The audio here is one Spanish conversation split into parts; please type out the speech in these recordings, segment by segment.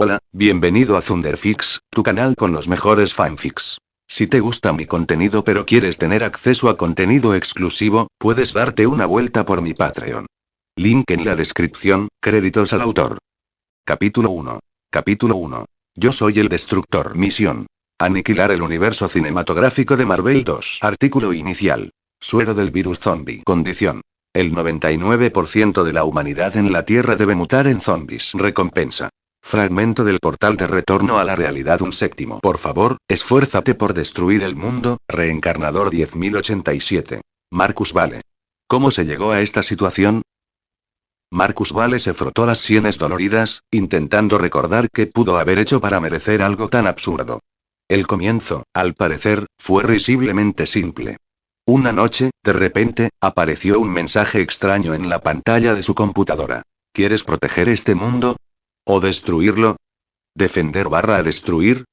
Hola, bienvenido a Thunderfix, tu canal con los mejores fanfics. Si te gusta mi contenido pero quieres tener acceso a contenido exclusivo, puedes darte una vuelta por mi Patreon. Link en la descripción, créditos al autor. Capítulo 1. Capítulo 1. Yo soy el Destructor. Misión: aniquilar el universo cinematográfico de Marvel 2. Artículo inicial. Suero del virus zombie. Condición: el 99% de la humanidad en la Tierra debe mutar en zombies. Recompensa: fragmento del portal de retorno a la realidad. Un séptimo. Por favor, esfuérzate por destruir el mundo. Reencarnador 10087. Marcus Vale. ¿Cómo se llegó a esta situación? Marcus Vale se frotó las sienes doloridas, intentando recordar qué pudo haber hecho para merecer algo tan absurdo. El comienzo, al parecer, fue risiblemente simple. Una noche, de repente, apareció un mensaje extraño en la pantalla de su computadora. ¿Quieres proteger este mundo? ¿O destruirlo? ¿Defender/destruir?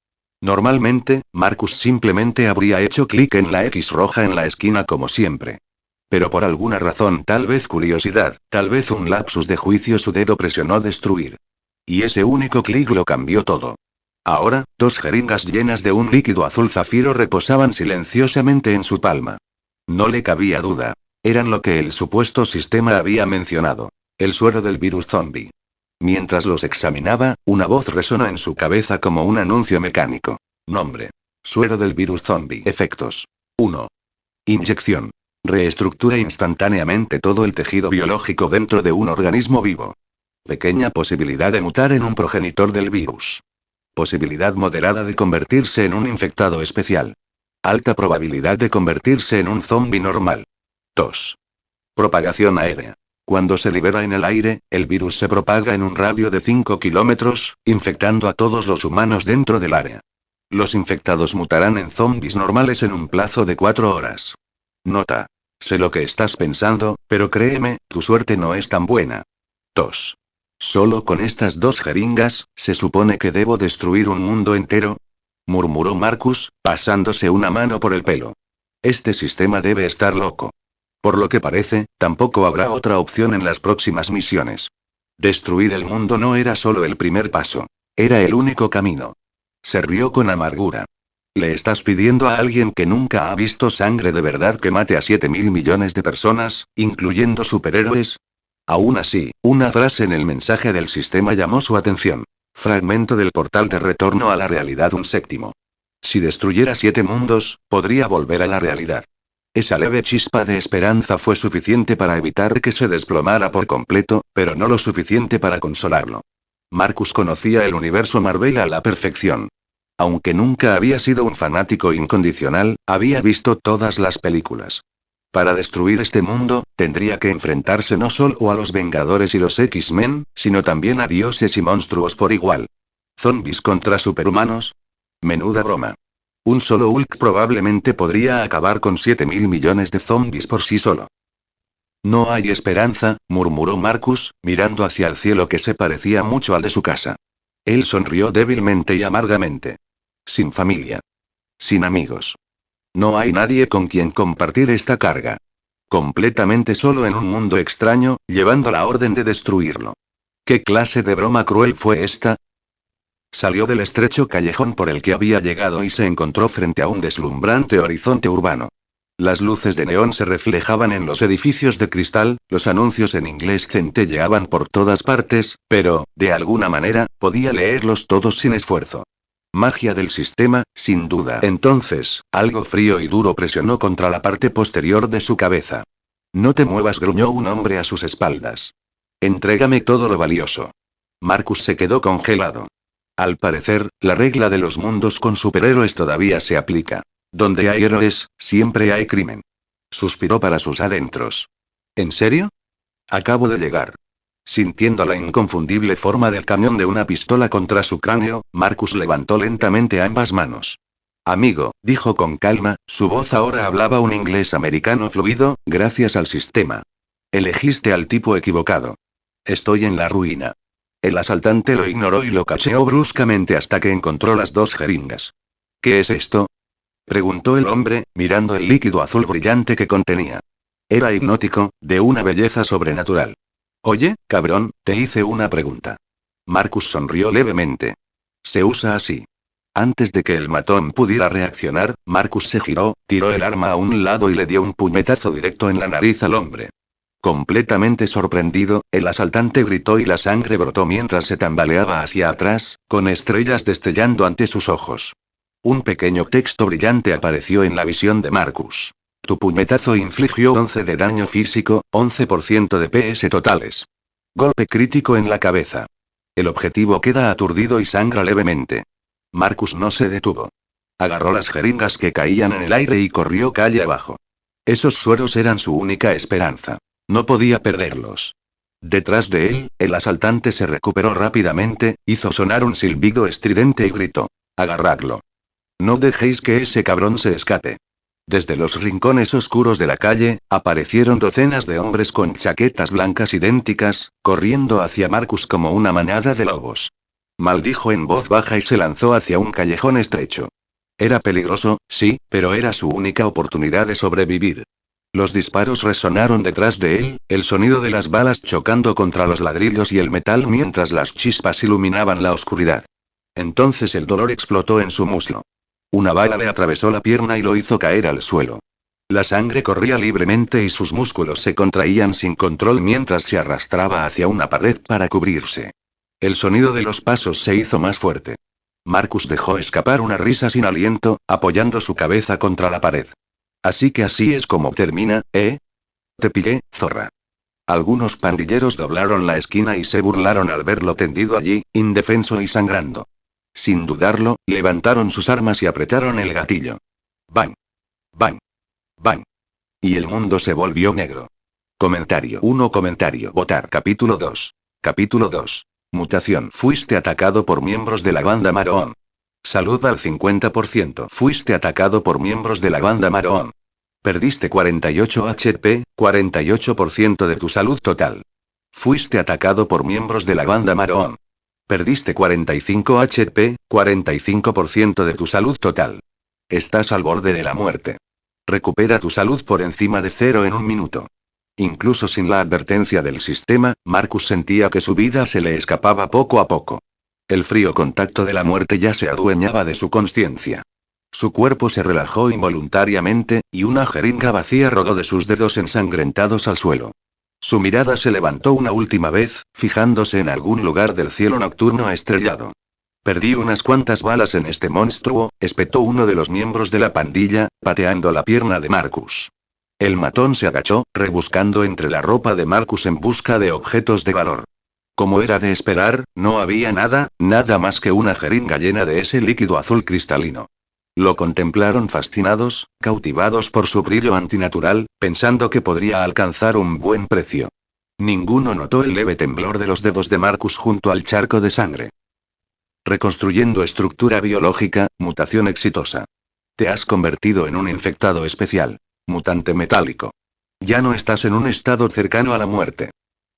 Normalmente, Marcus simplemente habría hecho clic en la X roja en la esquina como siempre. Pero por alguna razón, tal vez curiosidad, tal vez un lapsus de juicio, su dedo presionó destruir. Y ese único clic lo cambió todo. Ahora, 2 jeringas llenas de un líquido azul zafiro reposaban silenciosamente en su palma. No le cabía duda. Eran lo que el supuesto sistema había mencionado: el suero del virus zombie. Mientras los examinaba, una voz resonó en su cabeza como un anuncio mecánico. Nombre: suero del virus zombie. Efectos: 1. Inyección: reestructura instantáneamente todo el tejido biológico dentro de un organismo vivo. Pequeña posibilidad de mutar en un progenitor del virus. Posibilidad moderada de convertirse en un infectado especial. Alta probabilidad de convertirse en un zombie normal. 2. Propagación aérea. Cuando se libera en el aire, el virus se propaga en un radio de 5 kilómetros, infectando a todos los humanos dentro del área. Los infectados mutarán en zombies normales en un plazo de 4 horas. Nota: sé lo que estás pensando, pero créeme, tu suerte no es tan buena. 2. ¿Solo con estas 2 jeringas, se supone que debo destruir un mundo entero?, murmuró Marcus, pasándose una mano por el pelo. Este sistema debe estar loco. Por lo que parece, tampoco habrá otra opción en las próximas misiones. Destruir el mundo no era solo el primer paso. Era el único camino. Se rió con amargura. ¿Le estás pidiendo a alguien que nunca ha visto sangre de verdad que mate a 7.000 millones de personas, incluyendo superhéroes? Aún así, una frase en el mensaje del sistema llamó su atención. Fragmento del portal de retorno a la realidad. Un séptimo. Si destruyera 7 mundos, podría volver a la realidad. Esa leve chispa de esperanza fue suficiente para evitar que se desplomara por completo, pero no lo suficiente para consolarlo. Marcus conocía el universo Marvel a la perfección. Aunque nunca había sido un fanático incondicional, había visto todas las películas. Para destruir este mundo, tendría que enfrentarse no solo a los Vengadores y los X-Men, sino también a dioses y monstruos por igual. ¿Zombies contra superhumanos? Menuda broma. Un solo Hulk probablemente podría acabar con 7.000 millones de zombies por sí solo. No hay esperanza, murmuró Marcus, mirando hacia el cielo que se parecía mucho al de su casa. Él sonrió débilmente y amargamente. Sin familia. Sin amigos. No hay nadie con quien compartir esta carga. Completamente solo en un mundo extraño, llevando la orden de destruirlo. ¿Qué clase de broma cruel fue esta? Salió del estrecho callejón por el que había llegado y se encontró frente a un deslumbrante horizonte urbano. Las luces de neón se reflejaban en los edificios de cristal, los anuncios en inglés centelleaban por todas partes, pero, de alguna manera, podía leerlos todos sin esfuerzo. Magia del sistema, sin duda. Entonces, algo frío y duro presionó contra la parte posterior de su cabeza. No te muevas, gruñó un hombre a sus espaldas. Entrégame todo lo valioso. Marcus se quedó congelado. Al parecer, la regla de los mundos con superhéroes todavía se aplica. Donde hay héroes, siempre hay crimen. Suspiró para sus adentros. ¿En serio? Acabo de llegar. Sintiendo la inconfundible forma del cañón de una pistola contra su cráneo, Marcus levantó lentamente ambas manos. Amigo, dijo con calma, su voz ahora hablaba un inglés americano fluido, gracias al sistema. Elegiste al tipo equivocado. Estoy en la ruina. El asaltante lo ignoró y lo cacheó bruscamente hasta que encontró las 2 jeringas. ¿Qué es esto?, preguntó el hombre, mirando el líquido azul brillante que contenía. Era hipnótico, de una belleza sobrenatural. Oye, cabrón, te hice una pregunta. Marcus sonrió levemente. Se usa así. Antes de que el matón pudiera reaccionar, Marcus se giró, tiró el arma a un lado y le dio un puñetazo directo en la nariz al hombre. Completamente sorprendido, el asaltante gritó y la sangre brotó mientras se tambaleaba hacia atrás, con estrellas destellando ante sus ojos. Un pequeño texto brillante apareció en la visión de Marcus. Tu puñetazo infligió 11 de daño físico, 11% de PS totales. Golpe crítico en la cabeza. El objetivo queda aturdido y sangra levemente. Marcus no se detuvo. Agarró las jeringas que caían en el aire y corrió calle abajo. Esos sueros eran su única esperanza. No podía perderlos. Detrás de él, el asaltante se recuperó rápidamente, hizo sonar un silbido estridente y gritó. Agarradlo. No dejéis que ese cabrón se escape. Desde los rincones oscuros de la calle, aparecieron docenas de hombres con chaquetas blancas idénticas, corriendo hacia Marcus como una manada de lobos. Maldijo en voz baja y se lanzó hacia un callejón estrecho. Era peligroso, sí, pero era su única oportunidad de sobrevivir. Los disparos resonaron detrás de él, el sonido de las balas chocando contra los ladrillos y el metal mientras las chispas iluminaban la oscuridad. Entonces el dolor explotó en su muslo. Una bala le atravesó la pierna y lo hizo caer al suelo. La sangre corría libremente y sus músculos se contraían sin control mientras se arrastraba hacia una pared para cubrirse. El sonido de los pasos se hizo más fuerte. Marcus dejó escapar una risa sin aliento, apoyando su cabeza contra la pared. Así que así es como termina, ¿eh? Te pillé, zorra. Algunos pandilleros doblaron la esquina y se burlaron al verlo tendido allí, indefenso y sangrando. Sin dudarlo, levantaron sus armas y apretaron el gatillo. ¡Bang! ¡Bang! ¡Bang! Y el mundo se volvió negro. Comentario 1. Comentario. Votar. Capítulo 2. Capítulo 2. Mutación. Fuiste atacado por miembros de la banda Maroon. Salud al 50%. Fuiste atacado por miembros de la banda Maroon. Perdiste 48 HP, 48% de tu salud total. Fuiste atacado por miembros de la banda Maroon. Perdiste 45 HP, 45% de tu salud total. Estás al borde de la muerte. Recupera tu salud por encima de 0 en un minuto. Incluso sin la advertencia del sistema, Marcus sentía que su vida se le escapaba poco a poco. El frío contacto de la muerte ya se adueñaba de su conciencia. Su cuerpo se relajó involuntariamente, y una jeringa vacía rodó de sus dedos ensangrentados al suelo. Su mirada se levantó una última vez, fijándose en algún lugar del cielo nocturno estrellado. Perdí unas cuantas balas en este monstruo, espetó uno de los miembros de la pandilla, pateando la pierna de Marcus. El matón se agachó, rebuscando entre la ropa de Marcus en busca de objetos de valor. Como era de esperar, no había nada, nada más que una jeringa llena de ese líquido azul cristalino. Lo contemplaron fascinados, cautivados por su brillo antinatural, pensando que podría alcanzar un buen precio. Ninguno notó el leve temblor de los dedos de Marcus junto al charco de sangre. Reconstruyendo estructura biológica, mutación exitosa. Te has convertido en un infectado especial. Mutante metálico. Ya no estás en un estado cercano a la muerte.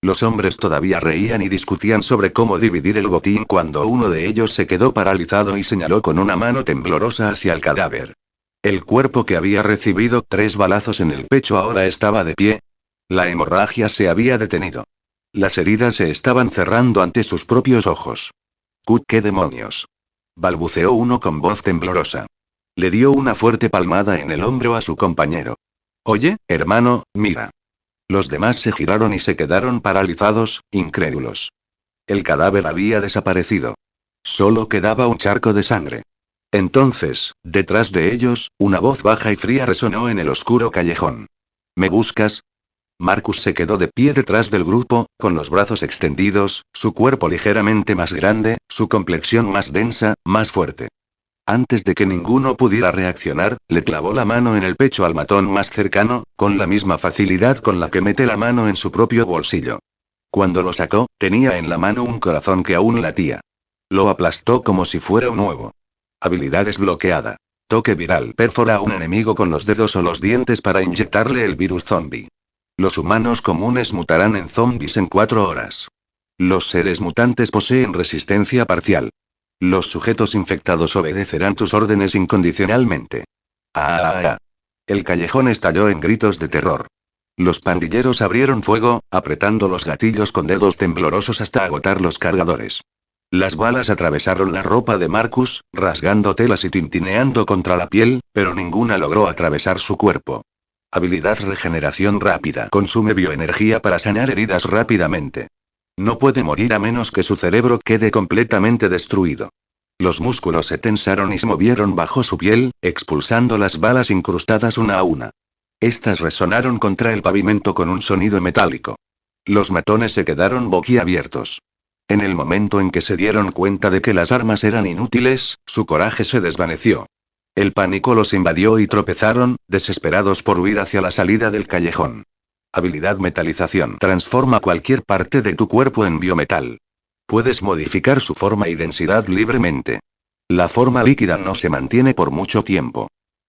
Los hombres todavía reían y discutían sobre cómo dividir el botín cuando uno de ellos se quedó paralizado y señaló con una mano temblorosa hacia el cadáver. El cuerpo que había recibido 3 balazos en el pecho ahora estaba de pie. La hemorragia se había detenido. Las heridas se estaban cerrando ante sus propios ojos. ¿Qué demonios? Balbuceó uno con voz temblorosa. Le dio una fuerte palmada en el hombro a su compañero. Oye, hermano, mira. Los demás se giraron y se quedaron paralizados, incrédulos. El cadáver había desaparecido. Solo quedaba un charco de sangre. Entonces, detrás de ellos, una voz baja y fría resonó en el oscuro callejón. ¿Me buscas? Marcus se quedó de pie detrás del grupo, con los brazos extendidos, su cuerpo ligeramente más grande, su complexión más densa, más fuerte. Antes de que ninguno pudiera reaccionar, le clavó la mano en el pecho al matón más cercano, con la misma facilidad con la que mete la mano en su propio bolsillo. Cuando lo sacó, tenía en la mano un corazón que aún latía. Lo aplastó como si fuera un huevo. Habilidad desbloqueada. Toque viral. Perfora a un enemigo con los dedos o los dientes para inyectarle el virus zombie. Los humanos comunes mutarán en zombies en 4 horas. Los seres mutantes poseen resistencia parcial. Los sujetos infectados obedecerán tus órdenes incondicionalmente. ¡Ah! El callejón estalló en gritos de terror. Los pandilleros abrieron fuego, apretando los gatillos con dedos temblorosos hasta agotar los cargadores. Las balas atravesaron la ropa de Marcus, rasgando telas y tintineando contra la piel, pero ninguna logró atravesar su cuerpo. Habilidad regeneración rápida. Consume bioenergía para sanar heridas rápidamente. No puede morir a menos que su cerebro quede completamente destruido. Los músculos se tensaron y se movieron bajo su piel, expulsando las balas incrustadas una a una. Estas resonaron contra el pavimento con un sonido metálico. Los matones se quedaron boquiabiertos. En el momento en que se dieron cuenta de que las armas eran inútiles, su coraje se desvaneció. El pánico los invadió y tropezaron, desesperados por huir hacia la salida del callejón. Habilidad metalización. Transforma cualquier parte de tu cuerpo en biometal. Puedes modificar su forma y densidad libremente. La forma líquida no se mantiene por mucho tiempo.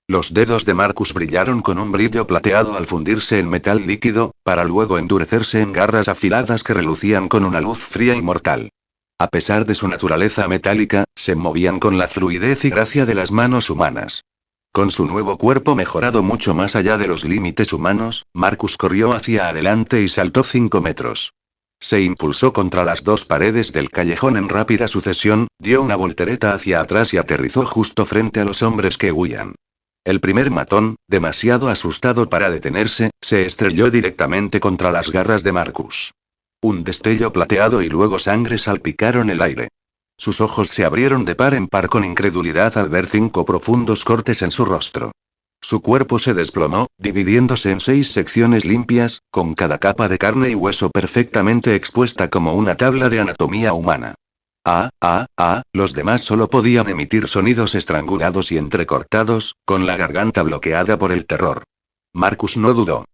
Los dedos de Marcus brillaron con un brillo plateado al fundirse en metal líquido, para luego endurecerse en garras afiladas que relucían con una luz fría y mortal. A pesar de su naturaleza metálica, se movían con la fluidez y gracia de las manos humanas. Con su nuevo cuerpo mejorado mucho más allá de los límites humanos, Marcus corrió hacia adelante y saltó 5 metros. Se impulsó contra las dos paredes del callejón en rápida sucesión, dio una voltereta hacia atrás y aterrizó justo frente a los hombres que huían. El primer matón, demasiado asustado para detenerse, se estrelló directamente contra las garras de Marcus. Un destello plateado y luego sangre salpicaron el aire. Sus ojos se abrieron de par en par con incredulidad al ver 5 profundos cortes en su rostro. Su cuerpo se desplomó, dividiéndose en 6 secciones limpias, con cada capa de carne y hueso perfectamente expuesta como una tabla de anatomía humana. Los demás solo podían emitir sonidos estrangulados y entrecortados, con la garganta bloqueada por el terror. Marcus no dudó.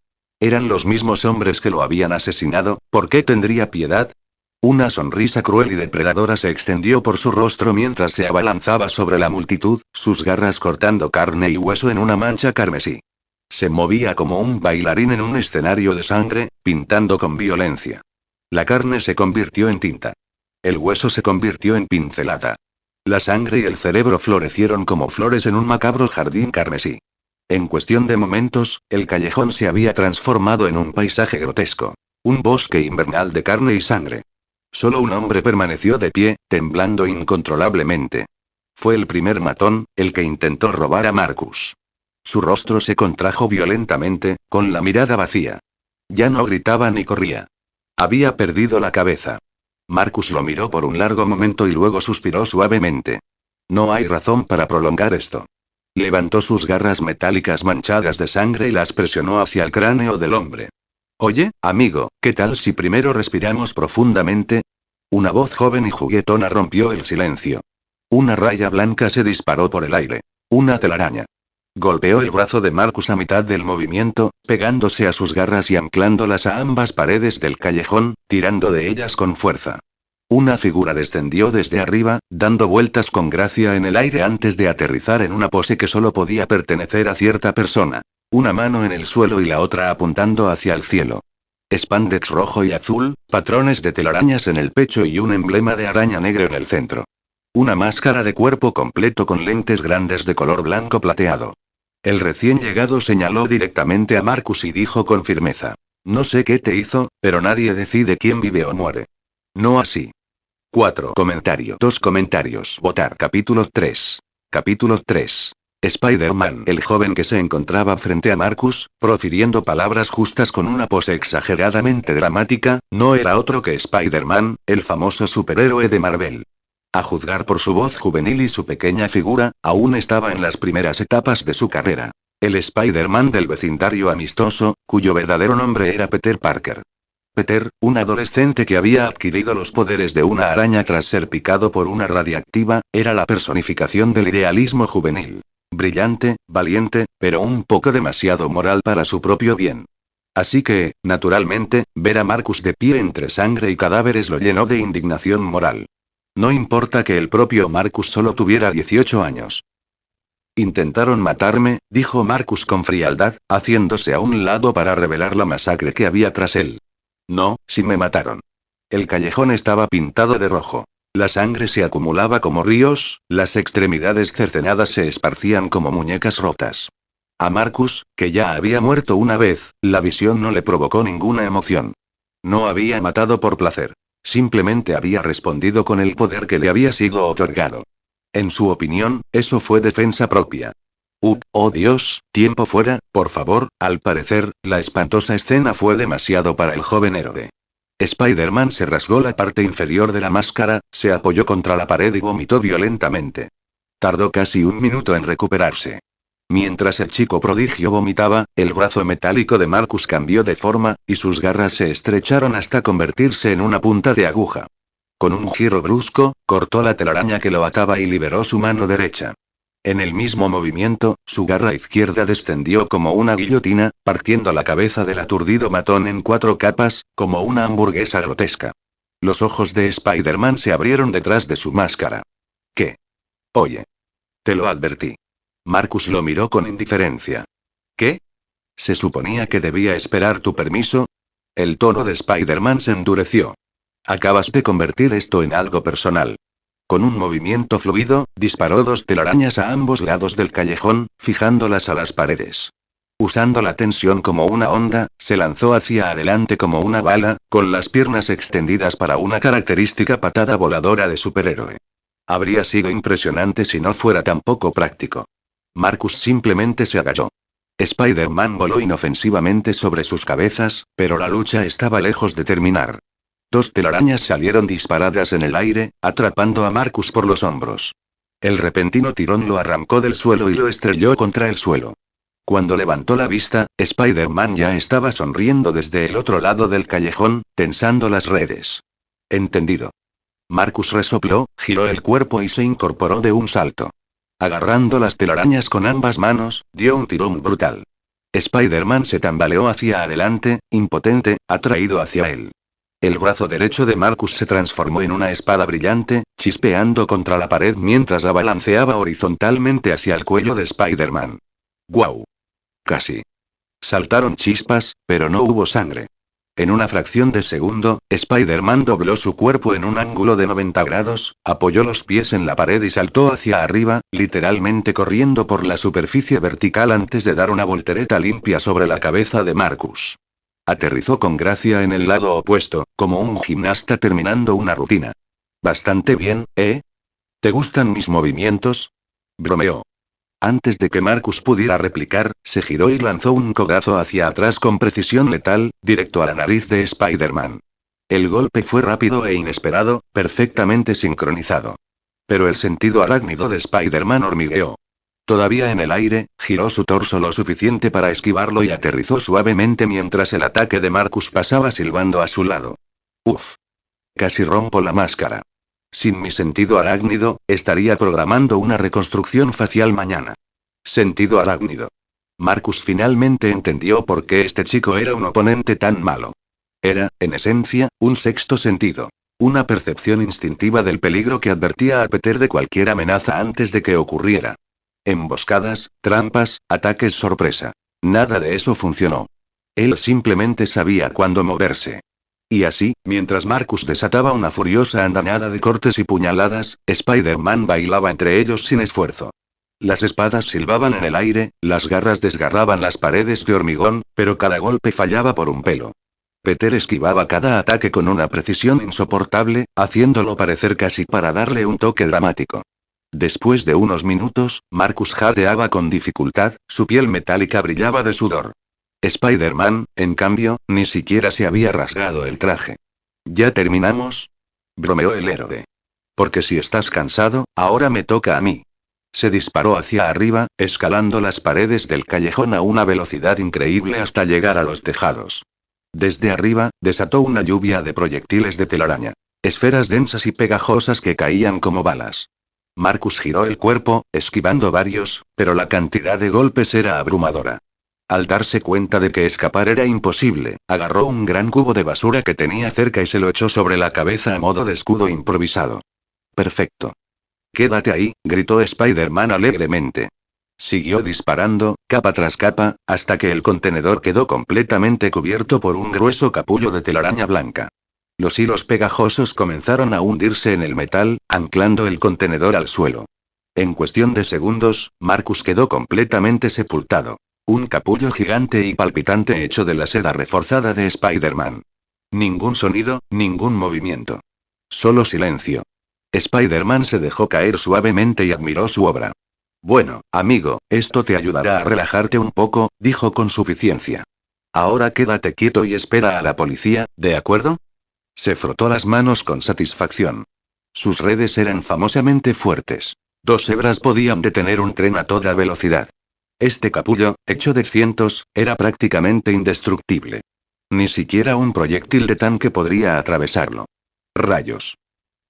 Eran los mismos hombres que lo habían asesinado, ¿por qué tendría piedad? Una sonrisa cruel y depredadora se extendió por su rostro mientras se abalanzaba sobre la multitud, sus garras cortando carne y hueso en una mancha carmesí. Se movía como un bailarín en un escenario de sangre, pintando con violencia. La carne se convirtió en tinta. El hueso se convirtió en pincelada. La sangre y el cerebro florecieron como flores en un macabro jardín carmesí. En cuestión de momentos, el callejón se había transformado en un paisaje grotesco. Un bosque invernal de carne y sangre. Solo un hombre permaneció de pie, temblando incontrolablemente. Fue el primer matón, el que intentó robar a Marcus. Su rostro se contrajo violentamente, con la mirada vacía. Ya no gritaba ni corría. Había perdido la cabeza. Marcus lo miró por un largo momento y luego suspiró suavemente. No hay razón para prolongar esto. Levantó sus garras metálicas manchadas de sangre y las presionó hacia el cráneo del hombre. Oye, amigo, ¿qué tal si primero respiramos profundamente? Una voz joven y juguetona rompió el silencio. Una raya blanca se disparó por el aire. Una telaraña. Golpeó el brazo de Marcus a mitad del movimiento, pegándose a sus garras y anclándolas a ambas paredes del callejón, tirando de ellas con fuerza. Una figura descendió desde arriba, dando vueltas con gracia en el aire antes de aterrizar en una pose que solo podía pertenecer a cierta persona. Una mano en el suelo y la otra apuntando hacia el cielo. Spandex rojo y azul, patrones de telarañas en el pecho y un emblema de araña negro en el centro. Una máscara de cuerpo completo con lentes grandes de color blanco plateado. El recién llegado señaló directamente a Marcus y dijo con firmeza. No sé qué te hizo, pero nadie decide quién vive o muere. No así. 4 comentarios. 2 comentarios. Votar. Capítulo 3. Capítulo 3. Spider-Man. El joven que se encontraba frente a Marcus, profiriendo palabras justas con una pose exageradamente dramática, no era otro que Spider-Man, el famoso superhéroe de Marvel. A juzgar por su voz juvenil y su pequeña figura, aún estaba en las primeras etapas de su carrera. El Spider-Man del vecindario amistoso, cuyo verdadero nombre era Peter Parker. Peter, un adolescente que había adquirido los poderes de una araña tras ser picado por una radiactiva, era la personificación del idealismo juvenil. Brillante, valiente, pero un poco demasiado moral para su propio bien. Así que, naturalmente, ver a Marcus de pie entre sangre y cadáveres lo llenó de indignación moral. No importa que el propio Marcus solo tuviera 18 años. Intentaron matarme, dijo Marcus con frialdad, haciéndose a un lado para revelar la masacre que había tras él. No, sí me mataron. El callejón estaba pintado de rojo. La sangre se acumulaba como ríos, las extremidades cercenadas se esparcían como muñecas rotas. A Marcus, que ya había muerto una vez, la visión no le provocó ninguna emoción. No había matado por placer. Simplemente había respondido con el poder que le había sido otorgado. En su opinión, eso fue defensa propia. Oh Dios, tiempo fuera, por favor. Al parecer, la espantosa escena fue demasiado para el joven héroe. Spider-Man se rasgó la parte inferior de la máscara, se apoyó contra la pared y vomitó violentamente. Tardó casi un minuto en recuperarse. Mientras el chico prodigio vomitaba, el brazo metálico de Marcus cambió de forma, y sus garras se estrecharon hasta convertirse en una punta de aguja. Con un giro brusco, cortó la telaraña que lo ataba y liberó su mano derecha. En el mismo movimiento, su garra izquierda descendió como una guillotina, partiendo la cabeza del aturdido matón en 4 capas, como una hamburguesa grotesca. Los ojos de Spider-Man se abrieron detrás de su máscara. ¿Qué? Oye. Te lo advertí. Marcus lo miró con indiferencia. ¿Qué? ¿Se suponía que debía esperar tu permiso? El tono de Spider-Man se endureció. Acabas de convertir esto en algo personal. Con un movimiento fluido, disparó 2 telarañas a ambos lados del callejón, fijándolas a las paredes. Usando la tensión como una onda, se lanzó hacia adelante como una bala, con las piernas extendidas para una característica patada voladora de superhéroe. Habría sido impresionante si no fuera tan poco práctico. Marcus simplemente se agachó. Spider-Man voló inofensivamente sobre sus cabezas, pero la lucha estaba lejos de terminar. 2 telarañas salieron disparadas en el aire, atrapando a Marcus por los hombros. El repentino tirón lo arrancó del suelo y lo estrelló contra el suelo. Cuando levantó la vista, Spider-Man ya estaba sonriendo desde el otro lado del callejón, tensando las redes. Entendido. Marcus resopló, giró el cuerpo y se incorporó de un salto. Agarrando las telarañas con ambas manos, dio un tirón brutal. Spider-Man se tambaleó hacia adelante, impotente, atraído hacia él. El brazo derecho de Marcus se transformó en una espada brillante, chispeando contra la pared mientras la balanceaba horizontalmente hacia el cuello de Spider-Man. ¡Guau! Casi. Saltaron chispas, pero no hubo sangre. En una fracción de segundo, Spider-Man dobló su cuerpo en un ángulo de 90 grados, apoyó los pies en la pared y saltó hacia arriba, literalmente corriendo por la superficie vertical antes de dar una voltereta limpia sobre la cabeza de Marcus. Aterrizó con gracia en el lado opuesto, como un gimnasta terminando una rutina. Bastante bien, ¿eh? ¿Te gustan mis movimientos? Bromeó. Antes de que Marcus pudiera replicar, se giró y lanzó un codazo hacia atrás con precisión letal, directo a la nariz de Spider-Man. El golpe fue rápido e inesperado, perfectamente sincronizado. Pero el sentido arácnido de Spider-Man hormigueó. Todavía en el aire, giró su torso lo suficiente para esquivarlo y aterrizó suavemente mientras el ataque de Marcus pasaba silbando a su lado. Uf. Casi rompo la máscara. Sin mi sentido arácnido, estaría programando una reconstrucción facial mañana. Sentido arácnido. Marcus finalmente entendió por qué este chico era un oponente tan malo. Era, en esencia, un sexto sentido. Una percepción instintiva del peligro que advertía a Peter de cualquier amenaza antes de que ocurriera. Emboscadas, trampas, ataques sorpresa. Nada de eso funcionó. Él simplemente sabía cuándo moverse. Y así, mientras Marcus desataba una furiosa andanada de cortes y puñaladas, Spider-Man bailaba entre ellos sin esfuerzo. Las espadas silbaban en el aire, las garras desgarraban las paredes de hormigón, pero cada golpe fallaba por un pelo. Peter esquivaba cada ataque con una precisión insoportable, haciéndolo parecer casi para darle un toque dramático. Después de unos minutos, Marcus jadeaba con dificultad, su piel metálica brillaba de sudor. Spider-Man, en cambio, ni siquiera se había rasgado el traje. ¿Ya terminamos? Bromeó el héroe. Porque si estás cansado, ahora me toca a mí. Se disparó hacia arriba, escalando las paredes del callejón a una velocidad increíble hasta llegar a los tejados. Desde arriba, desató una lluvia de proyectiles de telaraña. Esferas densas y pegajosas que caían como balas. Marcus giró el cuerpo, esquivando varios, pero la cantidad de golpes era abrumadora. Al darse cuenta de que escapar era imposible, agarró un gran cubo de basura que tenía cerca y se lo echó sobre la cabeza a modo de escudo improvisado. Perfecto. Quédate ahí, gritó Spider-Man alegremente. Siguió disparando, capa tras capa, hasta que el contenedor quedó completamente cubierto por un grueso capullo de telaraña blanca. Los hilos pegajosos comenzaron a hundirse en el metal, anclando el contenedor al suelo. En cuestión de segundos, Marcus quedó completamente sepultado. Un capullo gigante y palpitante hecho de la seda reforzada de Spider-Man. Ningún sonido, ningún movimiento. Solo silencio. Spider-Man se dejó caer suavemente y admiró su obra. Bueno, amigo, esto te ayudará a relajarte un poco, dijo con suficiencia. Ahora quédate quieto y espera a la policía, ¿de acuerdo? Se frotó las manos con satisfacción. Sus redes eran famosamente fuertes. 2 hebras podían detener un tren a toda velocidad. Este capullo, hecho de cientos, era prácticamente indestructible. Ni siquiera un proyectil de tanque podría atravesarlo. Rayos.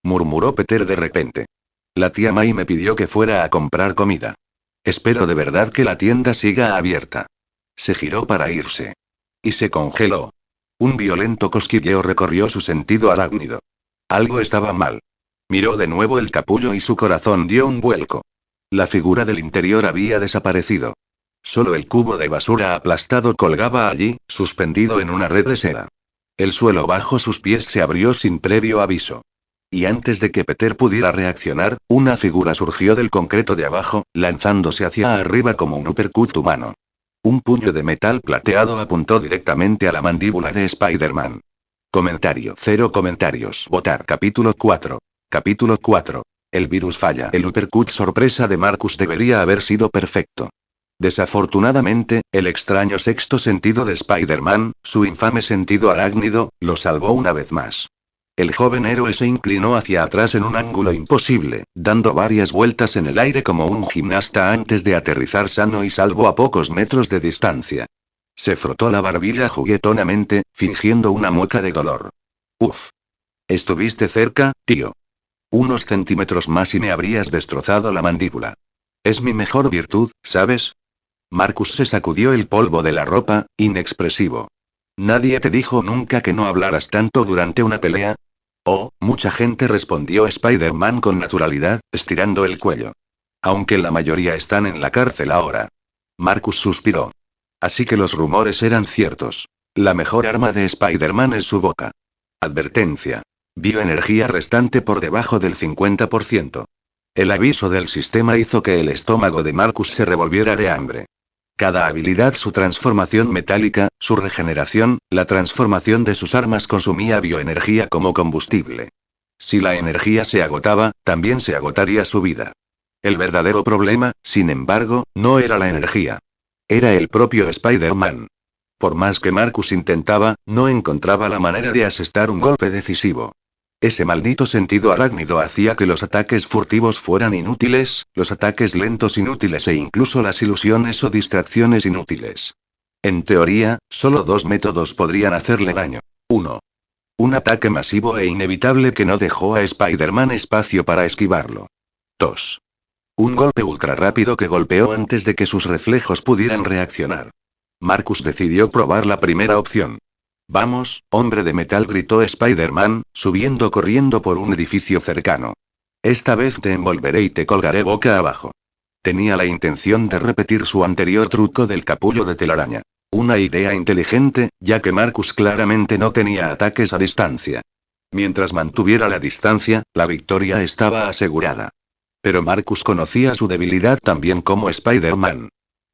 Murmuró Peter de repente. La tía May me pidió que fuera a comprar comida. Espero de verdad que la tienda siga abierta. Se giró para irse. Y se congeló. Un violento cosquilleo recorrió su sentido arácnido. Algo estaba mal. Miró de nuevo el capullo y su corazón dio un vuelco. La figura del interior había desaparecido. Solo el cubo de basura aplastado colgaba allí, suspendido en una red de seda. El suelo bajo sus pies se abrió sin previo aviso. Y antes de que Peter pudiera reaccionar, una figura surgió del concreto de abajo, lanzándose hacia arriba como un uppercut humano. Un puño de metal plateado apuntó directamente a la mandíbula de Spider-Man. Comentario. 0 comentarios. Votar. Capítulo 4. Capítulo 4. El virus falla. El uppercut sorpresa de Marcus debería haber sido perfecto. Desafortunadamente, el extraño sexto sentido de Spider-Man, su infame sentido arácnido, lo salvó una vez más. El joven héroe se inclinó hacia atrás en un ángulo imposible, dando varias vueltas en el aire como un gimnasta antes de aterrizar sano y salvo a pocos metros de distancia. Se frotó la barbilla juguetonamente, fingiendo una mueca de dolor. Uf. Estuviste cerca, tío. Unos centímetros más y me habrías destrozado la mandíbula. Es mi mejor virtud, ¿sabes? Marcus se sacudió el polvo de la ropa, inexpresivo. ¿Nadie te dijo nunca que no hablaras tanto durante una pelea? Oh, mucha gente, respondió Spider-Man con naturalidad, estirando el cuello. Aunque la mayoría están en la cárcel ahora. Marcus suspiró. Así que los rumores eran ciertos. La mejor arma de Spider-Man es su boca. Advertencia. Bioenergía restante por debajo del 50%. El aviso del sistema hizo que el estómago de Marcus se revolviera de hambre. Cada habilidad, su transformación metálica, su regeneración, la transformación de sus armas consumía bioenergía como combustible. Si la energía se agotaba, también se agotaría su vida. El verdadero problema, sin embargo, no era la energía. Era el propio Spider-Man. Por más que Marcus intentaba, no encontraba la manera de asestar un golpe decisivo. Ese maldito sentido arácnido hacía que los ataques furtivos fueran inútiles, los ataques lentos inútiles e incluso las ilusiones o distracciones inútiles. En teoría, solo 2 métodos podrían hacerle daño. 1. Un ataque masivo e inevitable que no dejó a Spider-Man espacio para esquivarlo. 2. Un golpe ultra rápido que golpeó antes de que sus reflejos pudieran reaccionar. Marcus decidió probar la primera opción. Vamos, hombre de metal, gritó Spider-Man, subiendo corriendo por un edificio cercano. Esta vez te envolveré y te colgaré boca abajo. Tenía la intención de repetir su anterior truco del capullo de telaraña. Una idea inteligente, ya que Marcus claramente no tenía ataques a distancia. Mientras mantuviera la distancia, la victoria estaba asegurada. Pero Marcus conocía su debilidad tan bien como Spider-Man.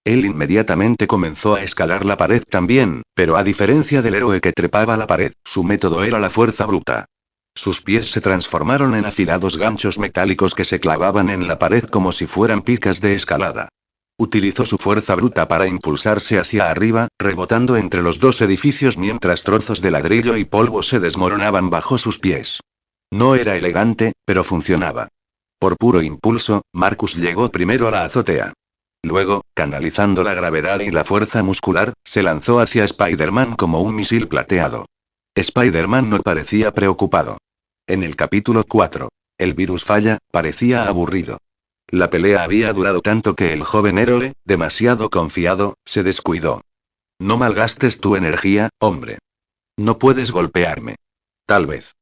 Él inmediatamente comenzó a escalar la pared también, pero a diferencia del héroe que trepaba la pared, su método era la fuerza bruta. Sus pies se transformaron en afilados ganchos metálicos que se clavaban en la pared como si fueran picas de escalada. Utilizó su fuerza bruta para impulsarse hacia arriba, rebotando entre los 2 edificios mientras trozos de ladrillo y polvo se desmoronaban bajo sus pies. No era elegante, pero funcionaba. Por puro impulso, Marcus llegó primero a la azotea. Luego, canalizando la gravedad y la fuerza muscular, se lanzó hacia Spider-Man como un misil plateado. Spider-Man no parecía preocupado. En el capítulo 4, el virus falla, parecía aburrido. La pelea había durado tanto que el joven héroe, demasiado confiado, se descuidó. No malgastes tu energía, hombre. No puedes golpearme. Tal vez.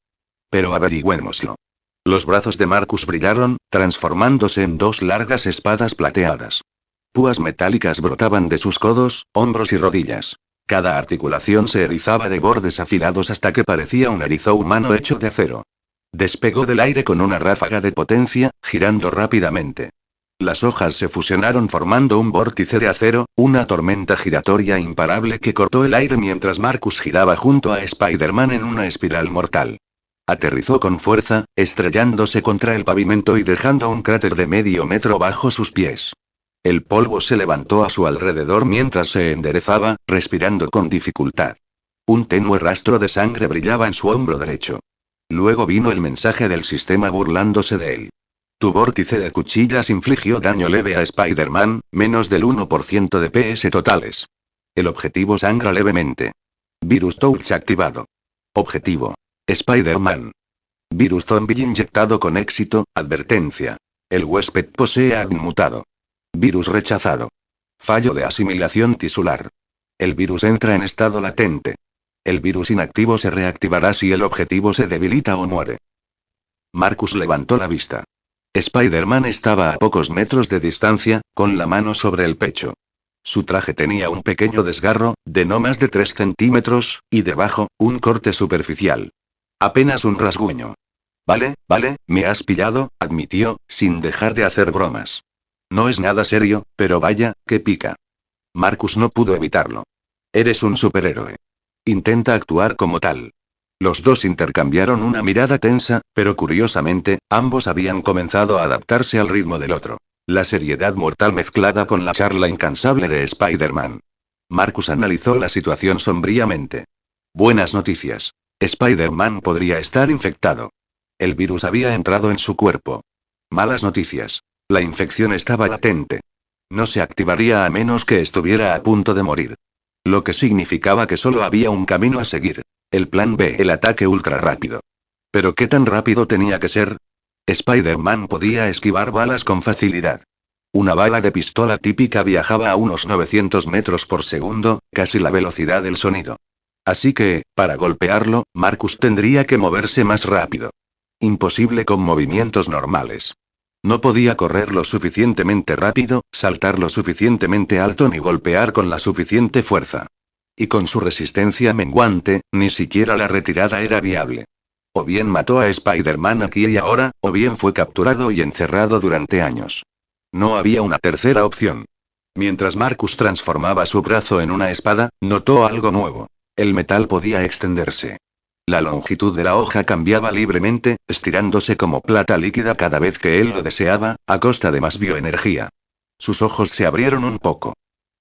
Pero averigüémoslo. Los brazos de Marcus brillaron, transformándose en 2 largas espadas plateadas. Púas metálicas brotaban de sus codos, hombros y rodillas. Cada articulación se erizaba de bordes afilados hasta que parecía un erizo humano hecho de acero. Despegó del aire con una ráfaga de potencia, girando rápidamente. Las hojas se fusionaron formando un vórtice de acero, una tormenta giratoria imparable que cortó el aire mientras Marcus giraba junto a Spider-Man en una espiral mortal. Aterrizó con fuerza, estrellándose contra el pavimento y dejando un cráter de medio metro bajo sus pies. El polvo se levantó a su alrededor mientras se enderezaba, respirando con dificultad. Un tenue rastro de sangre brillaba en su hombro derecho. Luego vino el mensaje del sistema burlándose de él. Tu vórtice de cuchillas infligió daño leve a Spider-Man, menos del 1% de PS totales. El objetivo sangra levemente. Virus Touch activado. Objetivo. Spider-Man. Virus zombie inyectado con éxito, advertencia. El huésped posee ADN mutado. Virus rechazado. Fallo de asimilación tisular. El virus entra en estado latente. El virus inactivo se reactivará si el objetivo se debilita o muere. Marcus levantó la vista. Spider-Man estaba a pocos metros de distancia, con la mano sobre el pecho. Su traje tenía un pequeño desgarro, de no más de 3 centímetros, y debajo, un corte superficial. Apenas un rasguño. Vale, me has pillado, admitió, sin dejar de hacer bromas. No es nada serio, pero vaya, que pica. Marcus no pudo evitarlo. Eres un superhéroe. Intenta actuar como tal. Los dos intercambiaron una mirada tensa, pero curiosamente, ambos habían comenzado a adaptarse al ritmo del otro. La seriedad mortal mezclada con la charla incansable de Spider-Man. Marcus analizó la situación sombríamente. Buenas noticias. Spider-Man podría estar infectado. El virus había entrado en su cuerpo. Malas noticias. La infección estaba latente. No se activaría a menos que estuviera a punto de morir. Lo que significaba que solo había un camino a seguir. El plan B, el ataque ultra rápido. ¿Pero qué tan rápido tenía que ser? Spider-Man podía esquivar balas con facilidad. Una bala de pistola típica viajaba a unos 900 metros por segundo, casi la velocidad del sonido. Así que, para golpearlo, Marcus tendría que moverse más rápido. Imposible con movimientos normales. No podía correr lo suficientemente rápido, saltar lo suficientemente alto ni golpear con la suficiente fuerza. Y con su resistencia menguante, ni siquiera la retirada era viable. O bien mató a Spider-Man aquí y ahora, o bien fue capturado y encerrado durante años. No había una tercera opción. Mientras Marcus transformaba su brazo en una espada, notó algo nuevo. El metal podía extenderse. La longitud de la hoja cambiaba libremente, estirándose como plata líquida cada vez que él lo deseaba, a costa de más bioenergía. Sus ojos se abrieron un poco.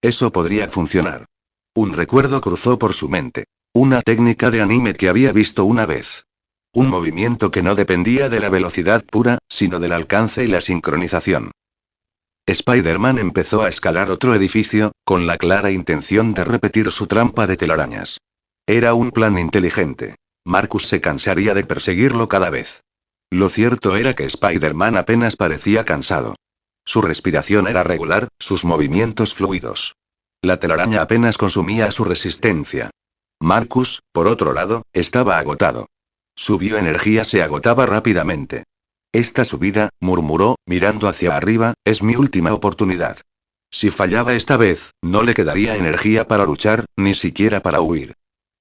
Eso podría funcionar. Un recuerdo cruzó por su mente. Una técnica de anime que había visto una vez. Un movimiento que no dependía de la velocidad pura, sino del alcance y la sincronización. Spider-Man empezó a escalar otro edificio, con la clara intención de repetir su trampa de telarañas. Era un plan inteligente. Marcus se cansaría de perseguirlo cada vez. Lo cierto era que Spider-Man apenas parecía cansado. Su respiración era regular, sus movimientos fluidos. La telaraña apenas consumía su resistencia. Marcus, por otro lado, estaba agotado. Su bioenergía se agotaba rápidamente. Esta subida, murmuró, mirando hacia arriba, es mi última oportunidad. Si fallaba esta vez, no le quedaría energía para luchar, ni siquiera para huir.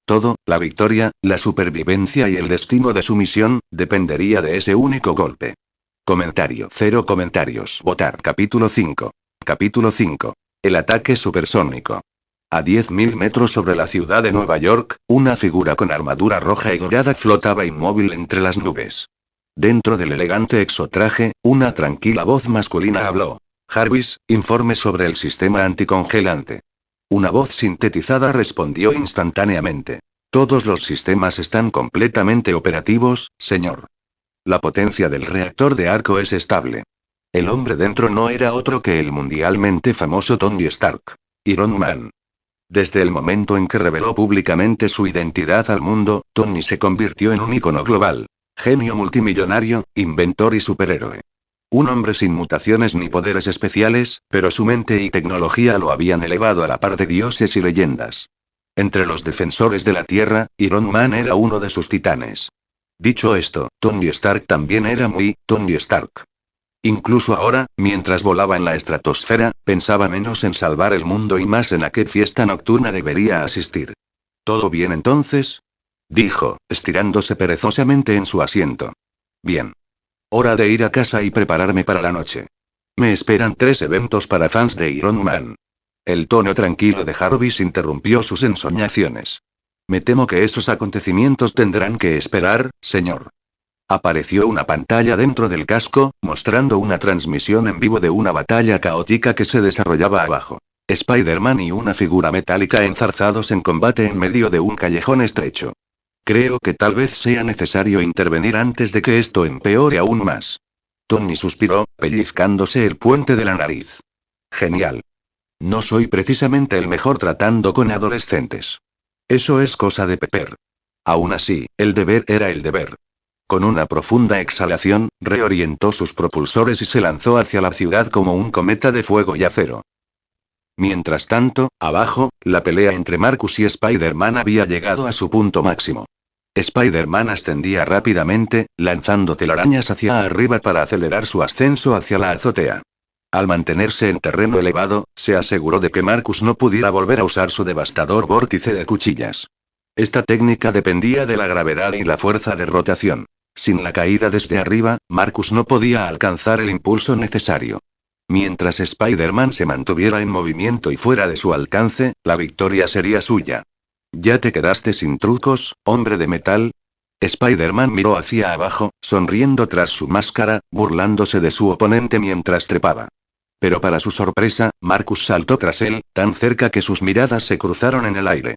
Todo, la victoria, la supervivencia y el destino de su misión, dependería de ese único golpe. Comentario. 0 comentarios. Votar. Capítulo 5. Capítulo 5. El ataque supersónico. A 10.000 metros sobre la ciudad de Nueva York, una figura con armadura roja y dorada flotaba inmóvil entre las nubes. Dentro del elegante exotraje, una tranquila voz masculina habló. Jarvis, informe sobre el sistema anticongelante. Una voz sintetizada respondió instantáneamente. Todos los sistemas están completamente operativos, señor. La potencia del reactor de arco es estable. El hombre dentro no era otro que el mundialmente famoso Tony Stark. Iron Man. Desde el momento en que reveló públicamente su identidad al mundo, Tony se convirtió en un ícono global. Genio multimillonario, inventor y superhéroe. Un hombre sin mutaciones ni poderes especiales, pero su mente y tecnología lo habían elevado a la par de dioses y leyendas. Entre los defensores de la Tierra, Iron Man era uno de sus titanes. Dicho esto, Tony Stark también era muy Tony Stark. Incluso ahora, mientras volaba en la estratosfera, pensaba menos en salvar el mundo y más en a qué fiesta nocturna debería asistir. ¿Todo bien entonces?, dijo, estirándose perezosamente en su asiento. Bien. Hora de ir a casa y prepararme para la noche. Me esperan 3 eventos para fans de Iron Man. El tono tranquilo de Jarvis interrumpió sus ensoñaciones. Me temo que esos acontecimientos tendrán que esperar, señor. Apareció una pantalla dentro del casco, mostrando una transmisión en vivo de una batalla caótica que se desarrollaba abajo. Spider-Man y una figura metálica enzarzados en combate en medio de un callejón estrecho. Creo que tal vez sea necesario intervenir antes de que esto empeore aún más. Tony suspiró, pellizcándose el puente de la nariz. Genial. No soy precisamente el mejor tratando con adolescentes. Eso es cosa de Pepper. Aún así, el deber era el deber. Con una profunda exhalación, reorientó sus propulsores y se lanzó hacia la ciudad como un cometa de fuego y acero. Mientras tanto, abajo, la pelea entre Marcus y Spider-Man había llegado a su punto máximo. Spider-Man ascendía rápidamente, lanzando telarañas hacia arriba para acelerar su ascenso hacia la azotea. Al mantenerse en terreno elevado, se aseguró de que Marcus no pudiera volver a usar su devastador vórtice de cuchillas. Esta técnica dependía de la gravedad y la fuerza de rotación. Sin la caída desde arriba, Marcus no podía alcanzar el impulso necesario. Mientras Spider-Man se mantuviera en movimiento y fuera de su alcance, la victoria sería suya. ¿Ya te quedaste sin trucos, hombre de metal? Spider-Man miró hacia abajo, sonriendo tras su máscara, burlándose de su oponente mientras trepaba. Pero para su sorpresa, Marcus saltó tras él, tan cerca que sus miradas se cruzaron en el aire.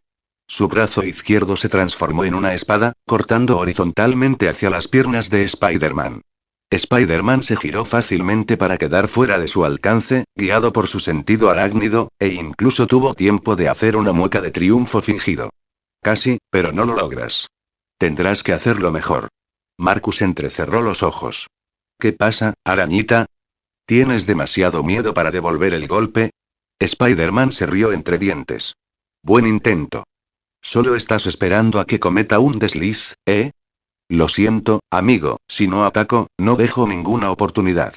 Su brazo izquierdo se transformó en una espada, cortando horizontalmente hacia las piernas de Spider-Man. Spider-Man se giró fácilmente para quedar fuera de su alcance, guiado por su sentido arácnido, e incluso tuvo tiempo de hacer una mueca de triunfo fingido. Casi, pero no lo logras. Tendrás que hacerlo mejor. Marcus entrecerró los ojos. ¿Qué pasa, arañita? ¿Tienes demasiado miedo para devolver el golpe? Spider-Man se rió entre dientes. Buen intento. Solo estás esperando a que cometa un desliz, ¿eh? Lo siento, amigo, si no ataco, no dejo ninguna oportunidad.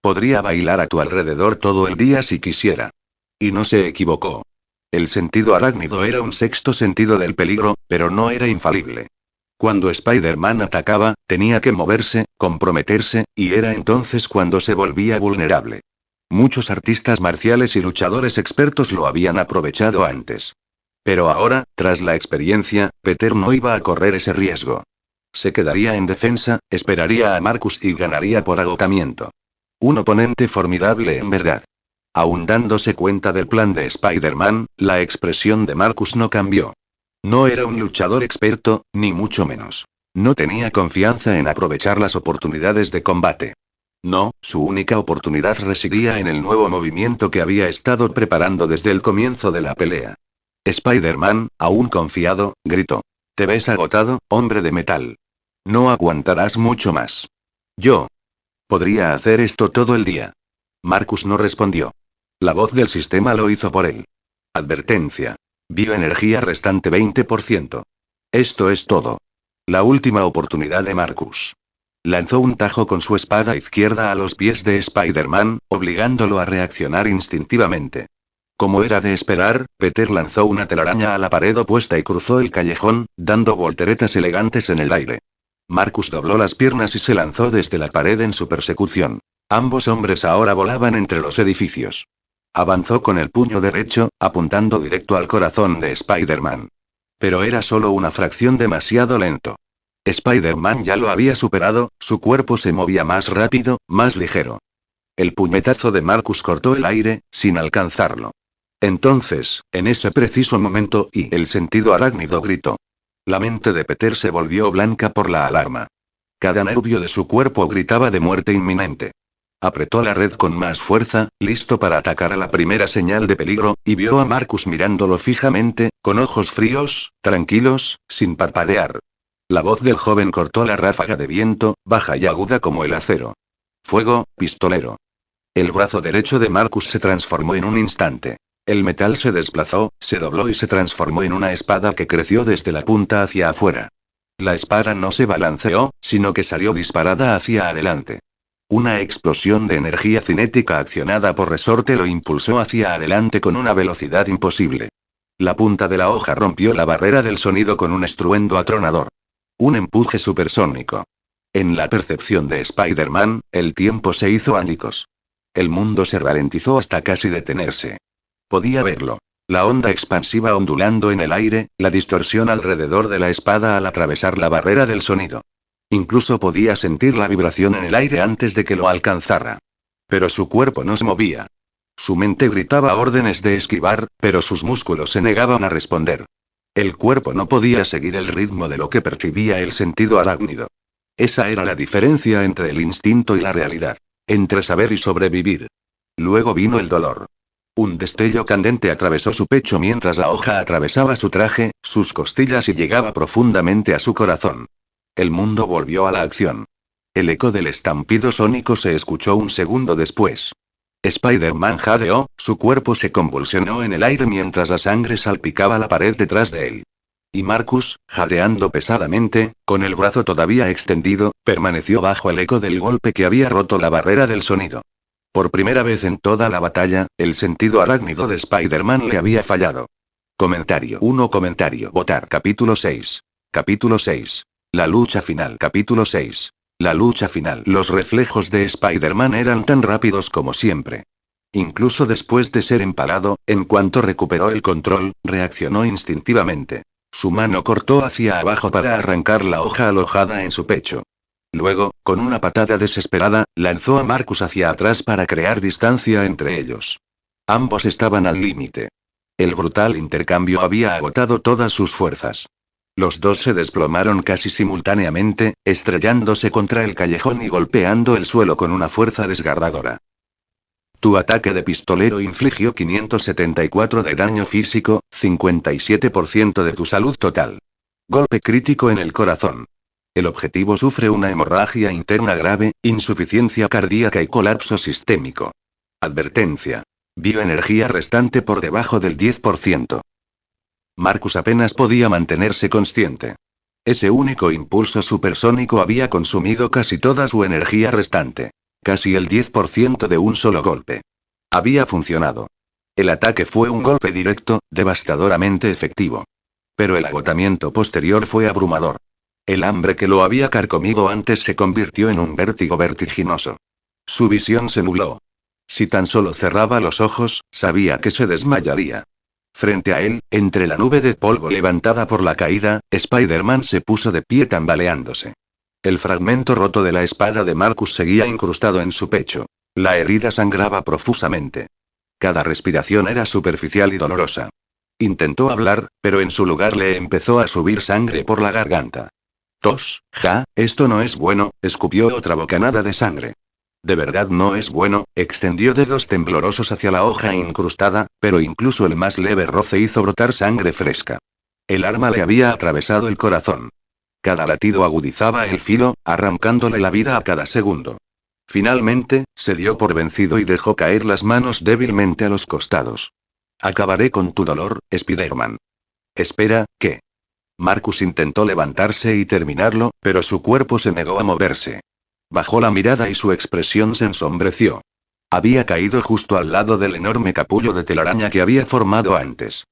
Podría bailar a tu alrededor todo el día si quisiera. Y no se equivocó. El sentido arácnido era un sexto sentido del peligro, pero no era infalible. Cuando Spider-Man atacaba, tenía que moverse, comprometerse, y era entonces cuando se volvía vulnerable. Muchos artistas marciales y luchadores expertos lo habían aprovechado antes. Pero ahora, tras la experiencia, Peter no iba a correr ese riesgo. Se quedaría en defensa, esperaría a Marcus y ganaría por agotamiento. Un oponente formidable en verdad. Aún dándose cuenta del plan de Spider-Man, la expresión de Marcus no cambió. No era un luchador experto, ni mucho menos. No tenía confianza en aprovechar las oportunidades de combate. No, su única oportunidad residía en el nuevo movimiento que había estado preparando desde el comienzo de la pelea. Spider-Man, aún confiado, gritó. Te ves agotado, hombre de metal. No aguantarás mucho más. Yo. Podría hacer esto todo el día. Marcus no respondió. La voz del sistema lo hizo por él. Advertencia. Bioenergía restante 20%. Esto es todo. La última oportunidad de Marcus. Lanzó un tajo con su espada izquierda a los pies de Spider-Man, obligándolo a reaccionar instintivamente. Como era de esperar, Peter lanzó una telaraña a la pared opuesta y cruzó el callejón, dando volteretas elegantes en el aire. Marcus dobló las piernas y se lanzó desde la pared en su persecución. Ambos hombres ahora volaban entre los edificios. Avanzó con el puño derecho, apuntando directo al corazón de Spider-Man. Pero era solo una fracción demasiado lento. Spider-Man ya lo había superado, su cuerpo se movía más rápido, más ligero. El puñetazo de Marcus cortó el aire, sin alcanzarlo. Entonces, en ese preciso momento, el sentido arácnido gritó. La mente de Peter se volvió blanca por la alarma. Cada nervio de su cuerpo gritaba de muerte inminente. Apretó la red con más fuerza, listo para atacar a la primera señal de peligro, y vio a Marcus mirándolo fijamente, con ojos fríos, tranquilos, sin parpadear. La voz del joven cortó la ráfaga de viento, baja y aguda como el acero. Fuego, pistolero. El brazo derecho de Marcus se transformó en un instante. El metal se desplazó, se dobló y se transformó en una espada que creció desde la punta hacia afuera. La espada no se balanceó, sino que salió disparada hacia adelante. Una explosión de energía cinética accionada por resorte lo impulsó hacia adelante con una velocidad imposible. La punta de la hoja rompió la barrera del sonido con un estruendo atronador. Un empuje supersónico. En la percepción de Spider-Man, el tiempo se hizo añicos. El mundo se ralentizó hasta casi detenerse. Podía verlo. La onda expansiva ondulando en el aire, la distorsión alrededor de la espada al atravesar la barrera del sonido. Incluso podía sentir la vibración en el aire antes de que lo alcanzara. Pero su cuerpo no se movía. Su mente gritaba órdenes de esquivar, pero sus músculos se negaban a responder. El cuerpo no podía seguir el ritmo de lo que percibía el sentido arácnido. Esa era la diferencia entre el instinto y la realidad. Entre saber y sobrevivir. Luego vino el dolor. Un destello candente atravesó su pecho mientras la hoja atravesaba su traje, sus costillas y llegaba profundamente a su corazón. El mundo volvió a la acción. El eco del estampido sónico se escuchó un segundo después. Spider-Man jadeó, su cuerpo se convulsionó en el aire mientras la sangre salpicaba la pared detrás de él. Y Marcus, jadeando pesadamente, con el brazo todavía extendido, permaneció bajo el eco del golpe que había roto la barrera del sonido. Por primera vez en toda la batalla, el sentido arácnido de Spider-Man le había fallado. Comentario 1. Votar. Capítulo 6. Capítulo 6. La lucha final. Capítulo 6. La lucha final. Los reflejos de Spider-Man eran tan rápidos como siempre. Incluso después de ser empalado, en cuanto recuperó el control, reaccionó instintivamente. Su mano cortó hacia abajo para arrancar la hoja alojada en su pecho. Luego, con una patada desesperada, lanzó a Marcus hacia atrás para crear distancia entre ellos. Ambos estaban al límite. El brutal intercambio había agotado todas sus fuerzas. Los dos se desplomaron casi simultáneamente, estrellándose contra el callejón y golpeando el suelo con una fuerza desgarradora. Tu ataque de pistolero infligió 574 de daño físico, 57% de tu salud total. Golpe crítico en el corazón. El objetivo sufre una hemorragia interna grave, insuficiencia cardíaca y colapso sistémico. Advertencia. Bioenergía restante por debajo del 10%. Marcus apenas podía mantenerse consciente. Ese único impulso supersónico había consumido casi toda su energía restante. Casi el 10% de un solo golpe. Había funcionado. El ataque fue un golpe directo, devastadoramente efectivo. Pero el agotamiento posterior fue abrumador. El hambre que lo había carcomido antes se convirtió en un vértigo vertiginoso. Su visión se nubló. Si tan solo cerraba los ojos, sabía que se desmayaría. Frente a él, entre la nube de polvo levantada por la caída, Spider-Man se puso de pie tambaleándose. El fragmento roto de la espada de Marcus seguía incrustado en su pecho. La herida sangraba profusamente. Cada respiración era superficial y dolorosa. Intentó hablar, pero en su lugar le empezó a subir sangre por la garganta. Tos, esto no es bueno, escupió otra bocanada de sangre. De verdad no es bueno, extendió dedos temblorosos hacia la hoja incrustada, pero incluso el más leve roce hizo brotar sangre fresca. El arma le había atravesado el corazón. Cada latido agudizaba el filo, arrancándole la vida a cada segundo. Finalmente, se dio por vencido y dejó caer las manos débilmente a los costados. Acabaré con tu dolor, Spider-Man. Espera, ¿qué? Marcus intentó levantarse y terminarlo, pero su cuerpo se negó a moverse. Bajó la mirada y su expresión se ensombreció. Había caído justo al lado del enorme capullo de telaraña que había formado antes.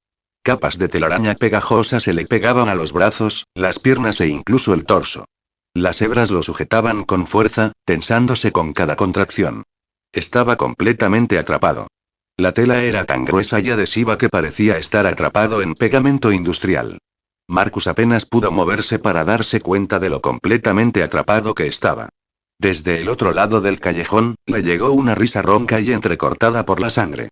Capas de telaraña pegajosa se le pegaban a los brazos, las piernas e incluso el torso. Las hebras lo sujetaban con fuerza, tensándose con cada contracción. Estaba completamente atrapado. La tela era tan gruesa y adhesiva que parecía estar atrapado en pegamento industrial. Marcus apenas pudo moverse para darse cuenta de lo completamente atrapado que estaba. Desde el otro lado del callejón, le llegó una risa ronca y entrecortada por la sangre.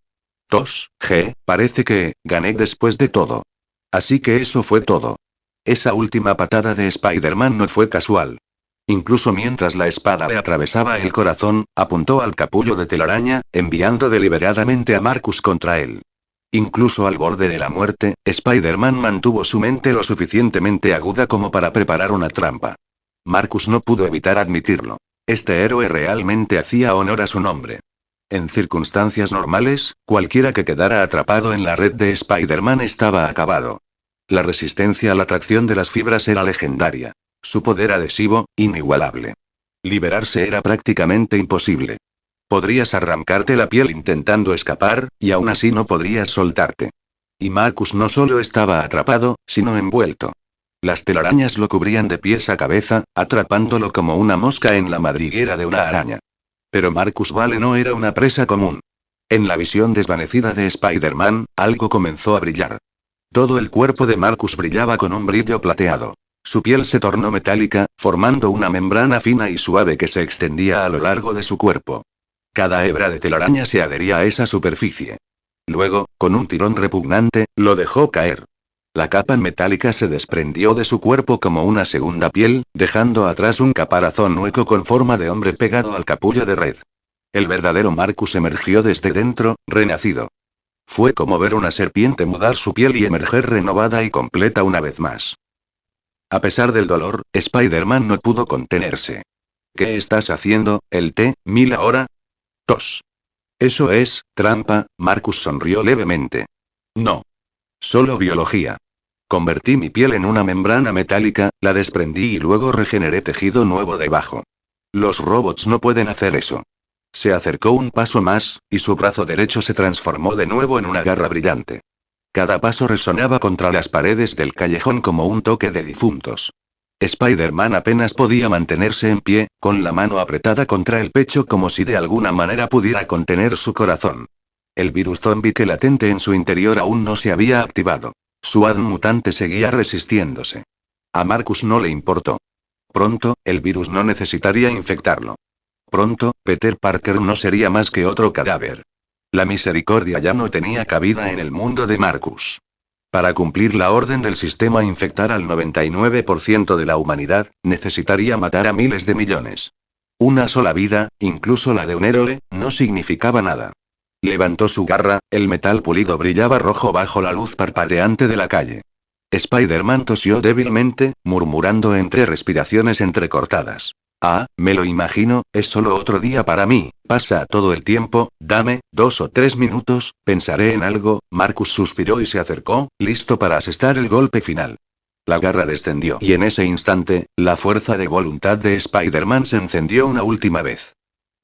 Parece que, gané después de todo. Así que eso fue todo. Esa última patada de Spider-Man no fue casual. Incluso mientras la espada le atravesaba el corazón, apuntó al capullo de telaraña, enviando deliberadamente a Marcus contra él. Incluso al borde de la muerte, Spider-Man mantuvo su mente lo suficientemente aguda como para preparar una trampa. Marcus no pudo evitar admitirlo. Este héroe realmente hacía honor a su nombre. En circunstancias normales, cualquiera que quedara atrapado en la red de Spider-Man estaba acabado. La resistencia a la tracción de las fibras era legendaria. Su poder adhesivo, inigualable. Liberarse era prácticamente imposible. Podrías arrancarte la piel intentando escapar, y aún así no podrías soltarte. Y Marcus no solo estaba atrapado, sino envuelto. Las telarañas lo cubrían de pies a cabeza, atrapándolo como una mosca en la madriguera de una araña. Pero Marcus Vale no era una presa común. En la visión desvanecida de Spider-Man, algo comenzó a brillar. Todo el cuerpo de Marcus brillaba con un brillo plateado. Su piel se tornó metálica, formando una membrana fina y suave que se extendía a lo largo de su cuerpo. Cada hebra de telaraña se adhería a esa superficie. Luego, con un tirón repugnante, lo dejó caer. La capa metálica se desprendió de su cuerpo como una segunda piel, dejando atrás un caparazón hueco con forma de hombre pegado al capullo de red. El verdadero Marcus emergió desde dentro, renacido. Fue como ver una serpiente mudar su piel y emerger renovada y completa una vez más. A pesar del dolor, Spider-Man no pudo contenerse. ¿Qué estás haciendo, el T-1000 ahora? Tos. Eso es, trampa, Marcus sonrió levemente. No. Solo biología. Convertí mi piel en una membrana metálica, la desprendí y luego regeneré tejido nuevo debajo. Los robots no pueden hacer eso. Se acercó un paso más, y su brazo derecho se transformó de nuevo en una garra brillante. Cada paso resonaba contra las paredes del callejón como un toque de difuntos. Spider-Man apenas podía mantenerse en pie, con la mano apretada contra el pecho como si de alguna manera pudiera contener su corazón. El virus zombie que latente en su interior aún no se había activado. Su ADN mutante seguía resistiéndose. A Marcus no le importó. Pronto, el virus no necesitaría infectarlo. Pronto, Peter Parker no sería más que otro cadáver. La misericordia ya no tenía cabida en el mundo de Marcus. Para cumplir la orden del sistema infectar al 99% de la humanidad, necesitaría matar a miles de millones. Una sola vida, incluso la de un héroe, no significaba nada. Levantó su garra, el metal pulido brillaba rojo bajo la luz parpadeante de la calle. Spider-Man tosió débilmente, murmurando entre respiraciones entrecortadas. Ah, me lo imagino, es solo otro día para mí, pasa todo el tiempo, dame 2 o 3 minutos, pensaré en algo. Marcus suspiró y se acercó, listo para asestar el golpe final. La garra descendió y en ese instante, la fuerza de voluntad de Spider-Man se encendió una última vez.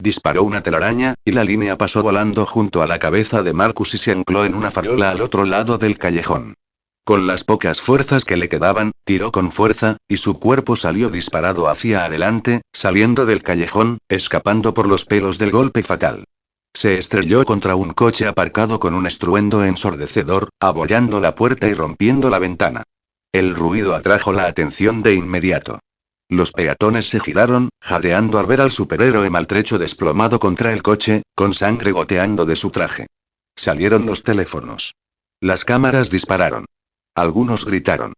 Disparó una telaraña, y la línea pasó volando junto a la cabeza de Marcus y se ancló en una farola al otro lado del callejón. Con las pocas fuerzas que le quedaban, tiró con fuerza, y su cuerpo salió disparado hacia adelante, saliendo del callejón, escapando por los pelos del golpe fatal. Se estrelló contra un coche aparcado con un estruendo ensordecedor, abollando la puerta y rompiendo la ventana. El ruido atrajo la atención de inmediato. Los peatones se giraron, jadeando al ver al superhéroe maltrecho desplomado contra el coche, con sangre goteando de su traje. Salieron los teléfonos. Las cámaras dispararon. Algunos gritaron.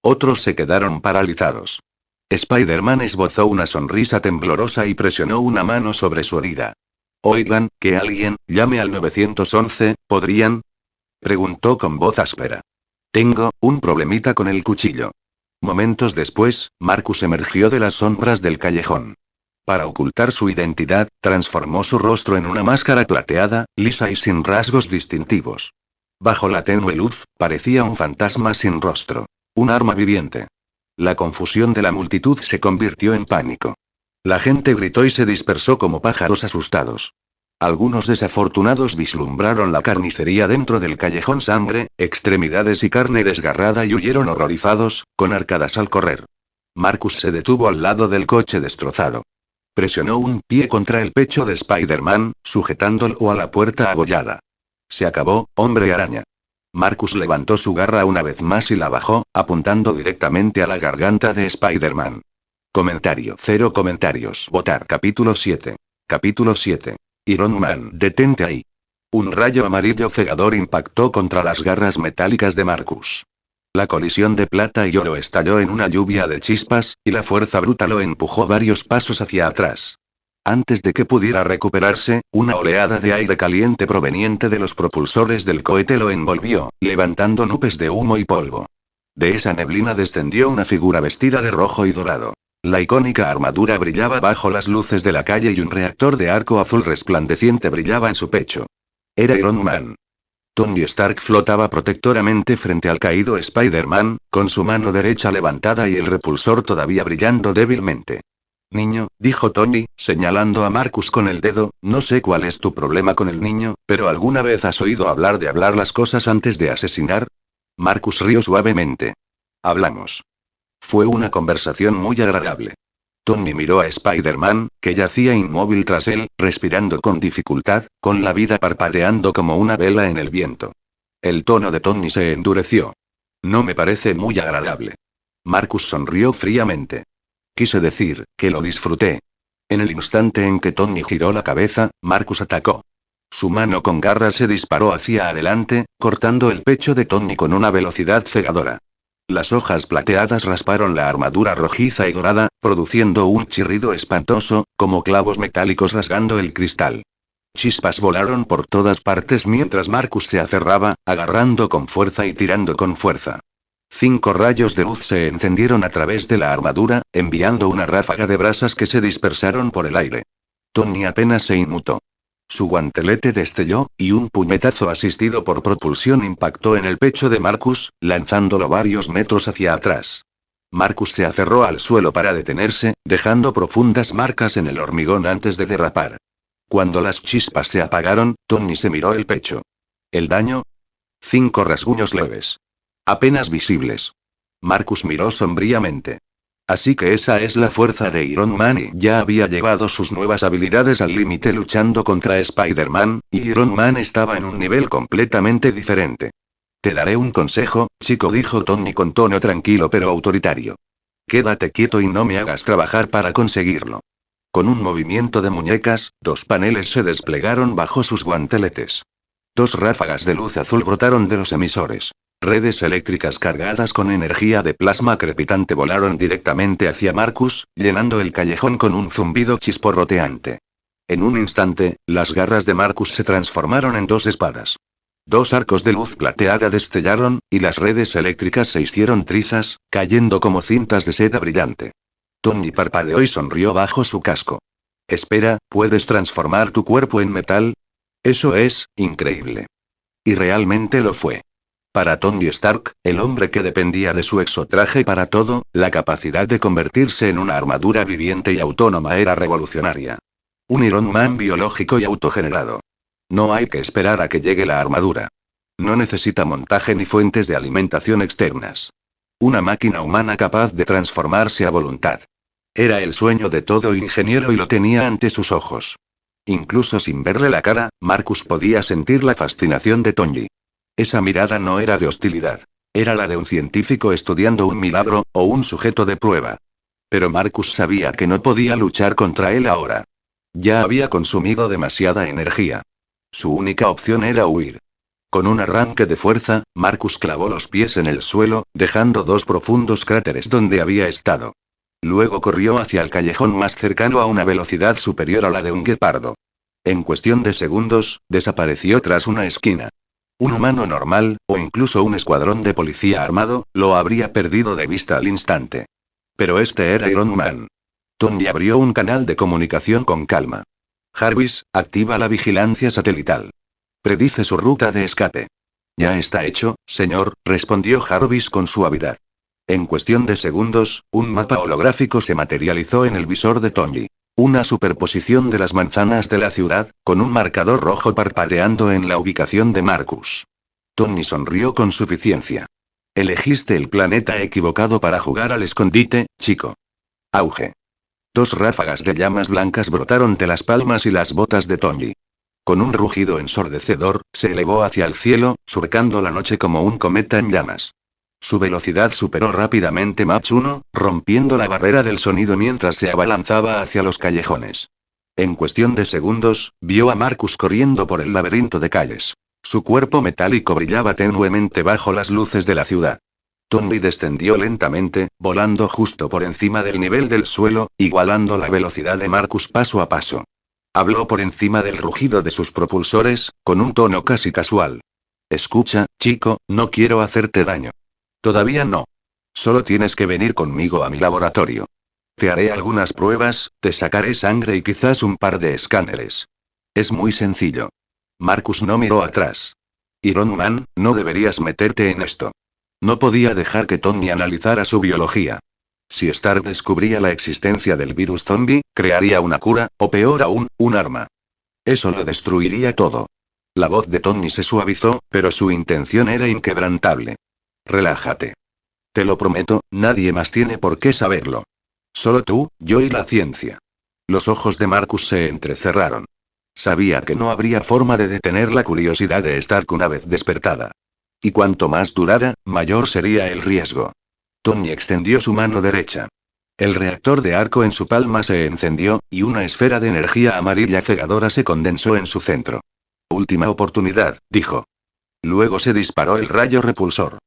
Otros se quedaron paralizados. Spider-Man esbozó una sonrisa temblorosa y presionó una mano sobre su herida. Oigan, que alguien, llame al 911, ¿podrían? Preguntó con voz áspera. Tengo un problemita con el cuchillo. Momentos después, Marcus emergió de las sombras del callejón. Para ocultar su identidad, transformó su rostro en una máscara plateada, lisa y sin rasgos distintivos. Bajo la tenue luz, parecía un fantasma sin rostro. Un arma viviente. La confusión de la multitud se convirtió en pánico. La gente gritó y se dispersó como pájaros asustados. Algunos desafortunados vislumbraron la carnicería dentro del callejón: sangre, extremidades y carne desgarrada, y huyeron horrorizados, con arcadas al correr. Marcus se detuvo al lado del coche destrozado. Presionó un pie contra el pecho de Spider-Man, sujetándolo a la puerta abollada. Se acabó, hombre araña. Marcus levantó su garra una vez más y la bajó, apuntando directamente a la garganta de Spider-Man. Comentario. 0 comentarios. Votar. Capítulo 7. Capítulo 7. Iron Man, detente ahí. Un rayo amarillo cegador impactó contra las garras metálicas de Marcus. La colisión de plata y oro estalló en una lluvia de chispas, y la fuerza bruta lo empujó varios pasos hacia atrás. Antes de que pudiera recuperarse, una oleada de aire caliente proveniente de los propulsores del cohete lo envolvió, levantando nubes de humo y polvo. De esa neblina descendió una figura vestida de rojo y dorado. La icónica armadura brillaba bajo las luces de la calle y un reactor de arco azul resplandeciente brillaba en su pecho. Era Iron Man. Tony Stark flotaba protectoramente frente al caído Spider-Man, con su mano derecha levantada y el repulsor todavía brillando débilmente. Niño, dijo Tony, señalando a Marcus con el dedo, no sé cuál es tu problema con el niño, pero ¿alguna vez has oído hablar de hablar las cosas antes de asesinar? Marcus rió suavemente. Hablamos. Fue una conversación muy agradable. Tony miró a Spider-Man, que yacía inmóvil tras él, respirando con dificultad, con la vida parpadeando como una vela en el viento. El tono de Tony se endureció. No me parece muy agradable. Marcus sonrió fríamente. Quise decir, que lo disfruté. En el instante en que Tony giró la cabeza, Marcus atacó. Su mano con garras se disparó hacia adelante, cortando el pecho de Tony con una velocidad cegadora. Las hojas plateadas rasparon la armadura rojiza y dorada, produciendo un chirrido espantoso, como clavos metálicos rasgando el cristal. Chispas volaron por todas partes mientras Marcus se aferraba, agarrando con fuerza y tirando con fuerza. 5 rayos de luz se encendieron a través de la armadura, enviando una ráfaga de brasas que se dispersaron por el aire. Tony apenas se inmutó. Su guantelete destelló, y un puñetazo asistido por propulsión impactó en el pecho de Marcus, lanzándolo varios metros hacia atrás. Marcus se aferró al suelo para detenerse, dejando profundas marcas en el hormigón antes de derrapar. Cuando las chispas se apagaron, Tony se miró el pecho. ¿El daño? 5 rasguños leves. Apenas visibles. Marcus miró sombríamente. Así que esa es la fuerza de Iron Man y ya había llevado sus nuevas habilidades al límite luchando contra Spider-Man, y Iron Man estaba en un nivel completamente diferente. Te daré un consejo, chico, dijo Tony con tono tranquilo pero autoritario. Quédate quieto y no me hagas trabajar para conseguirlo. Con un movimiento de muñecas, 2 paneles se desplegaron bajo sus guanteletes. 2 ráfagas de luz azul brotaron de los emisores. Redes eléctricas cargadas con energía de plasma crepitante volaron directamente hacia Marcus, llenando el callejón con un zumbido chisporroteante. En un instante, las garras de Marcus se transformaron en 2 espadas. 2 arcos de luz plateada destellaron, y las redes eléctricas se hicieron trizas, cayendo como cintas de seda brillante. Tony parpadeó y sonrió bajo su casco. Espera, ¿puedes transformar tu cuerpo en metal? Eso es, increíble. Y realmente lo fue. Para Tony Stark, el hombre que dependía de su exotraje para todo, la capacidad de convertirse en una armadura viviente y autónoma era revolucionaria. Un Iron Man biológico y autogenerado. No hay que esperar a que llegue la armadura. No necesita montaje ni fuentes de alimentación externas. Una máquina humana capaz de transformarse a voluntad. Era el sueño de todo ingeniero y lo tenía ante sus ojos. Incluso sin verle la cara, Marcus podía sentir la fascinación de Tony. Esa mirada no era de hostilidad. Era la de un científico estudiando un milagro, o un sujeto de prueba. Pero Marcus sabía que no podía luchar contra él ahora. Ya había consumido demasiada energía. Su única opción era huir. Con un arranque de fuerza, Marcus clavó los pies en el suelo, dejando 2 profundos cráteres donde había estado. Luego corrió hacia el callejón más cercano a una velocidad superior a la de un guepardo. En cuestión de segundos, desapareció tras una esquina. Un humano normal, o incluso un escuadrón de policía armado, lo habría perdido de vista al instante. Pero este era Iron Man. Tony abrió un canal de comunicación con calma. Jarvis, activa la vigilancia satelital. Predice su ruta de escape. Ya está hecho, señor, respondió Jarvis con suavidad. En cuestión de segundos, un mapa holográfico se materializó en el visor de Tony. Una superposición de las manzanas de la ciudad, con un marcador rojo parpadeando en la ubicación de Marcus. Tony sonrió con suficiencia. Elegiste el planeta equivocado para jugar al escondite, chico. Auge. 2 ráfagas de llamas blancas brotaron de las palmas y las botas de Tony. Con un rugido ensordecedor, se elevó hacia el cielo, surcando la noche como un cometa en llamas. Su velocidad superó rápidamente Mach 1, rompiendo la barrera del sonido mientras se abalanzaba hacia los callejones. En cuestión de segundos, vio a Marcus corriendo por el laberinto de calles. Su cuerpo metálico brillaba tenuemente bajo las luces de la ciudad. Tony descendió lentamente, volando justo por encima del nivel del suelo, igualando la velocidad de Marcus paso a paso. Habló por encima del rugido de sus propulsores, con un tono casi casual. Escucha, chico, no quiero hacerte daño. Todavía no. Solo tienes que venir conmigo a mi laboratorio. Te haré algunas pruebas, te sacaré sangre y quizás un par de escáneres. Es muy sencillo. Marcus no miró atrás. Iron Man, no deberías meterte en esto. No podía dejar que Tony analizara su biología. Si Stark descubría la existencia del virus zombie, crearía una cura, o peor aún, un arma. Eso lo destruiría todo. La voz de Tony se suavizó, pero su intención era inquebrantable. Relájate. Te lo prometo, nadie más tiene por qué saberlo. Solo tú, yo y la ciencia. Los ojos de Marcus se entrecerraron. Sabía que no habría forma de detener la curiosidad de Stark una vez despertada. Y cuanto más durara, mayor sería el riesgo. Tony extendió su mano derecha. El reactor de arco en su palma se encendió, y una esfera de energía amarilla cegadora se condensó en su centro. Última oportunidad, dijo. Luego se disparó el rayo repulsor.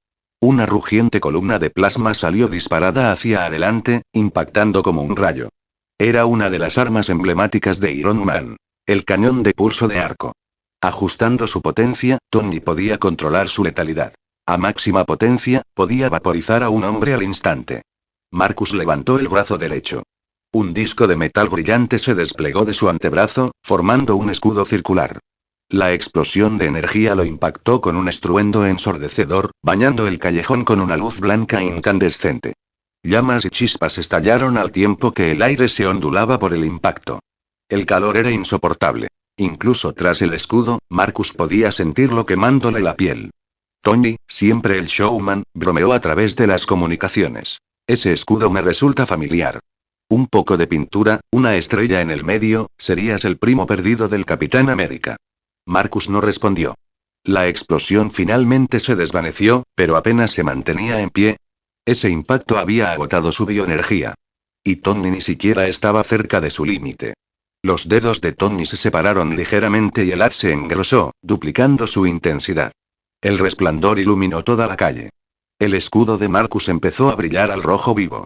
Una rugiente columna de plasma salió disparada hacia adelante, impactando como un rayo. Era una de las armas emblemáticas de Iron Man. El cañón de pulso de arco. Ajustando su potencia, Tony podía controlar su letalidad. A máxima potencia, podía vaporizar a un hombre al instante. Marcus levantó el brazo derecho. Un disco de metal brillante se desplegó de su antebrazo, formando un escudo circular. La explosión de energía lo impactó con un estruendo ensordecedor, bañando el callejón con una luz blanca incandescente. Llamas y chispas estallaron al tiempo que el aire se ondulaba por el impacto. El calor era insoportable. Incluso tras el escudo, Marcus podía sentirlo quemándole la piel. Tony, siempre el showman, bromeó a través de las comunicaciones. Ese escudo me resulta familiar. Un poco de pintura, una estrella en el medio, serías el primo perdido del Capitán América. Marcus no respondió. La explosión finalmente se desvaneció, pero apenas se mantenía en pie. Ese impacto había agotado su bioenergía. Y Tony ni siquiera estaba cerca de su límite. Los dedos de Tony se separaron ligeramente y el haz se engrosó, duplicando su intensidad. El resplandor iluminó toda la calle. El escudo de Marcus empezó a brillar al rojo vivo.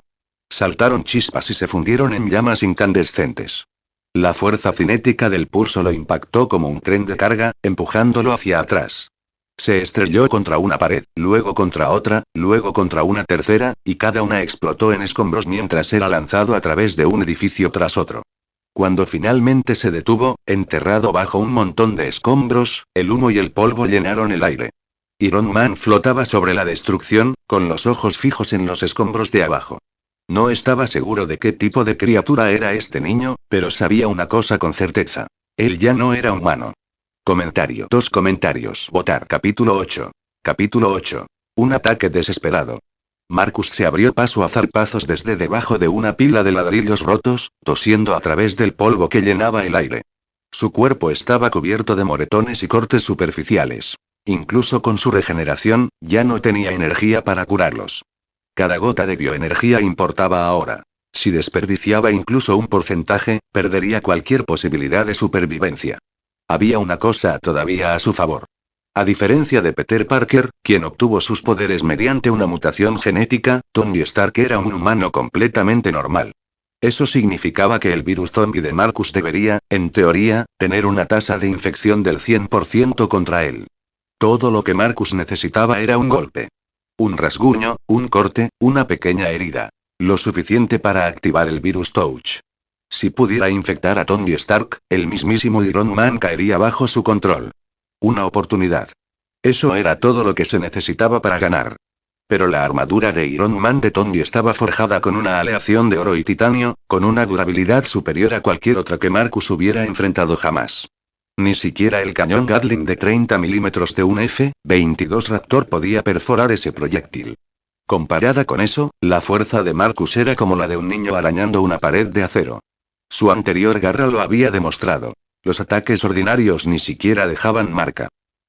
Saltaron chispas y se fundieron en llamas incandescentes. La fuerza cinética del pulso lo impactó como un tren de carga, empujándolo hacia atrás. Se estrelló contra una pared, luego contra otra, luego contra una tercera, y cada una explotó en escombros mientras era lanzado a través de un edificio tras otro. Cuando finalmente se detuvo, enterrado bajo un montón de escombros, el humo y el polvo llenaron el aire. Iron Man flotaba sobre la destrucción, con los ojos fijos en los escombros de abajo. No estaba seguro de qué tipo de criatura era este niño, pero sabía una cosa con certeza. Él ya no era humano. Comentario. 2 comentarios. Votar. Capítulo 8. Capítulo 8. Un ataque desesperado. Marcus se abrió paso a zarpazos desde debajo de una pila de ladrillos rotos, tosiendo a través del polvo que llenaba el aire. Su cuerpo estaba cubierto de moretones y cortes superficiales. Incluso con su regeneración, ya no tenía energía para curarlos. Cada gota de bioenergía importaba ahora. Si desperdiciaba incluso un porcentaje, perdería cualquier posibilidad de supervivencia. Había una cosa todavía a su favor. A diferencia de Peter Parker, quien obtuvo sus poderes mediante una mutación genética, Tony Stark era un humano completamente normal. Eso significaba que el virus zombie de Marcus debería, en teoría, tener una tasa de infección del 100% contra él. Todo lo que Marcus necesitaba era un golpe. Un rasguño, un corte, una pequeña herida. Lo suficiente para activar el virus Touch. Si pudiera infectar a Tony Stark, el mismísimo Iron Man caería bajo su control. Una oportunidad. Eso era todo lo que se necesitaba para ganar. Pero la armadura de Iron Man de Tony estaba forjada con una aleación de oro y titanio, con una durabilidad superior a cualquier otra que Marcus hubiera enfrentado jamás. Ni siquiera el cañón Gatling de 30 milímetros de un F-22 Raptor podía perforar ese proyectil. Comparada con eso, la fuerza de Marcus era como la de un niño arañando una pared de acero. Su anterior garra lo había demostrado. Los ataques ordinarios ni siquiera dejaban marca.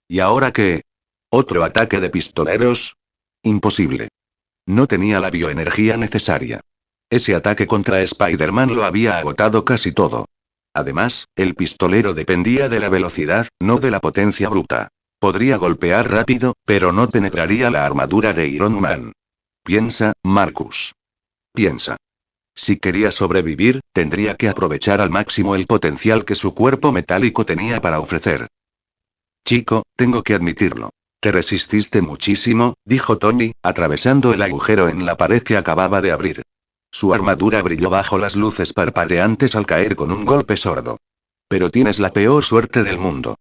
¿Y ahora qué? ¿Otro ataque de pistoleros? Imposible. No tenía la bioenergía necesaria. Ese ataque contra Spider-Man lo había agotado casi todo. Además, el pistolero dependía de la velocidad, no de la potencia bruta. Podría golpear rápido, pero no penetraría la armadura de Iron Man. Piensa, Marcus. Piensa. Si quería sobrevivir, tendría que aprovechar al máximo el potencial que su cuerpo metálico tenía para ofrecer. Chico, tengo que admitirlo. Te resististe muchísimo, dijo Tony, atravesando el agujero en la pared que acababa de abrir. Su armadura brilló bajo las luces parpadeantes al caer con un golpe sordo. Pero tienes la peor suerte del mundo.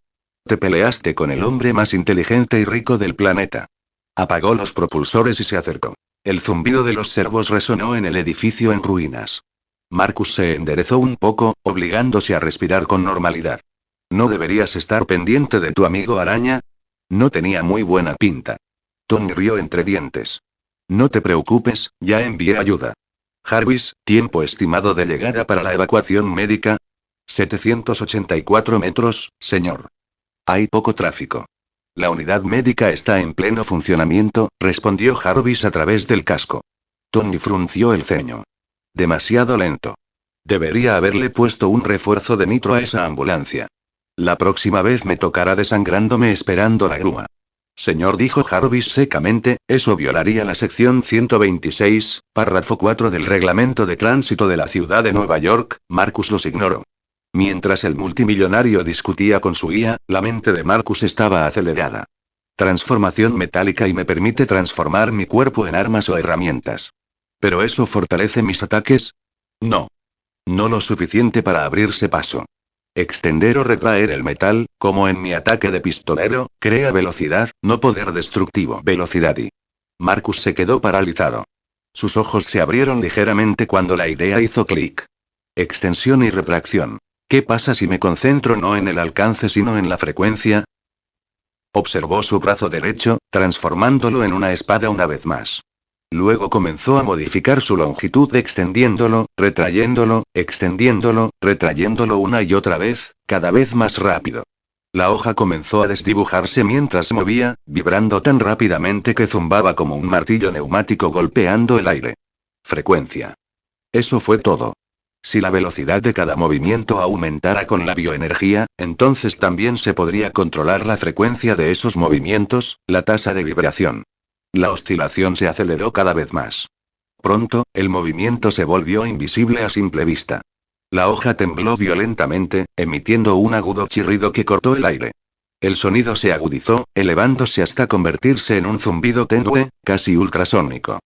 Te peleaste con el hombre más inteligente y rico del planeta. Apagó los propulsores y se acercó. El zumbido de los servos resonó en el edificio en ruinas. Marcus se enderezó un poco, obligándose a respirar con normalidad. ¿No deberías estar pendiente de tu amigo araña? No tenía muy buena pinta. Tony rió entre dientes. No te preocupes, ya envié ayuda. Jarvis, tiempo estimado de llegada para la evacuación médica. 784 metros, señor. Hay poco tráfico. La unidad médica está en pleno funcionamiento, respondió Jarvis a través del casco. Tony frunció el ceño. Demasiado lento. Debería haberle puesto un refuerzo de nitro a esa ambulancia. La próxima vez me tocará desangrándome esperando la grúa. Señor, dijo Jarvis secamente, eso violaría la sección 126, párrafo 4 del reglamento de tránsito de la ciudad de Nueva York. Marcus los ignoró. Mientras el multimillonario discutía con su guía, la mente de Marcus estaba acelerada. Transformación metálica y me permite transformar mi cuerpo en armas o herramientas. ¿Pero eso fortalece mis ataques? No. No lo suficiente para abrirse paso. Extender o retraer el metal, como en mi ataque de pistolero, crea velocidad, no poder destructivo. Velocidad y... Marcus se quedó paralizado. Sus ojos se abrieron ligeramente cuando la idea hizo clic. Extensión y retracción. ¿Qué pasa si me concentro no en el alcance sino en la frecuencia? Observó su brazo derecho, transformándolo en una espada una vez más. Luego comenzó a modificar su longitud extendiéndolo, retrayéndolo una y otra vez, cada vez más rápido. La hoja comenzó a desdibujarse mientras se movía, vibrando tan rápidamente que zumbaba como un martillo neumático golpeando el aire. Frecuencia. Eso fue todo. Si la velocidad de cada movimiento aumentara con la bioenergía, entonces también se podría controlar la frecuencia de esos movimientos, la tasa de vibración. La oscilación se aceleró cada vez más. Pronto, el movimiento se volvió invisible a simple vista. La hoja tembló violentamente, emitiendo un agudo chirrido que cortó el aire. El sonido se agudizó, elevándose hasta convertirse en un zumbido tenue, casi ultrasónico.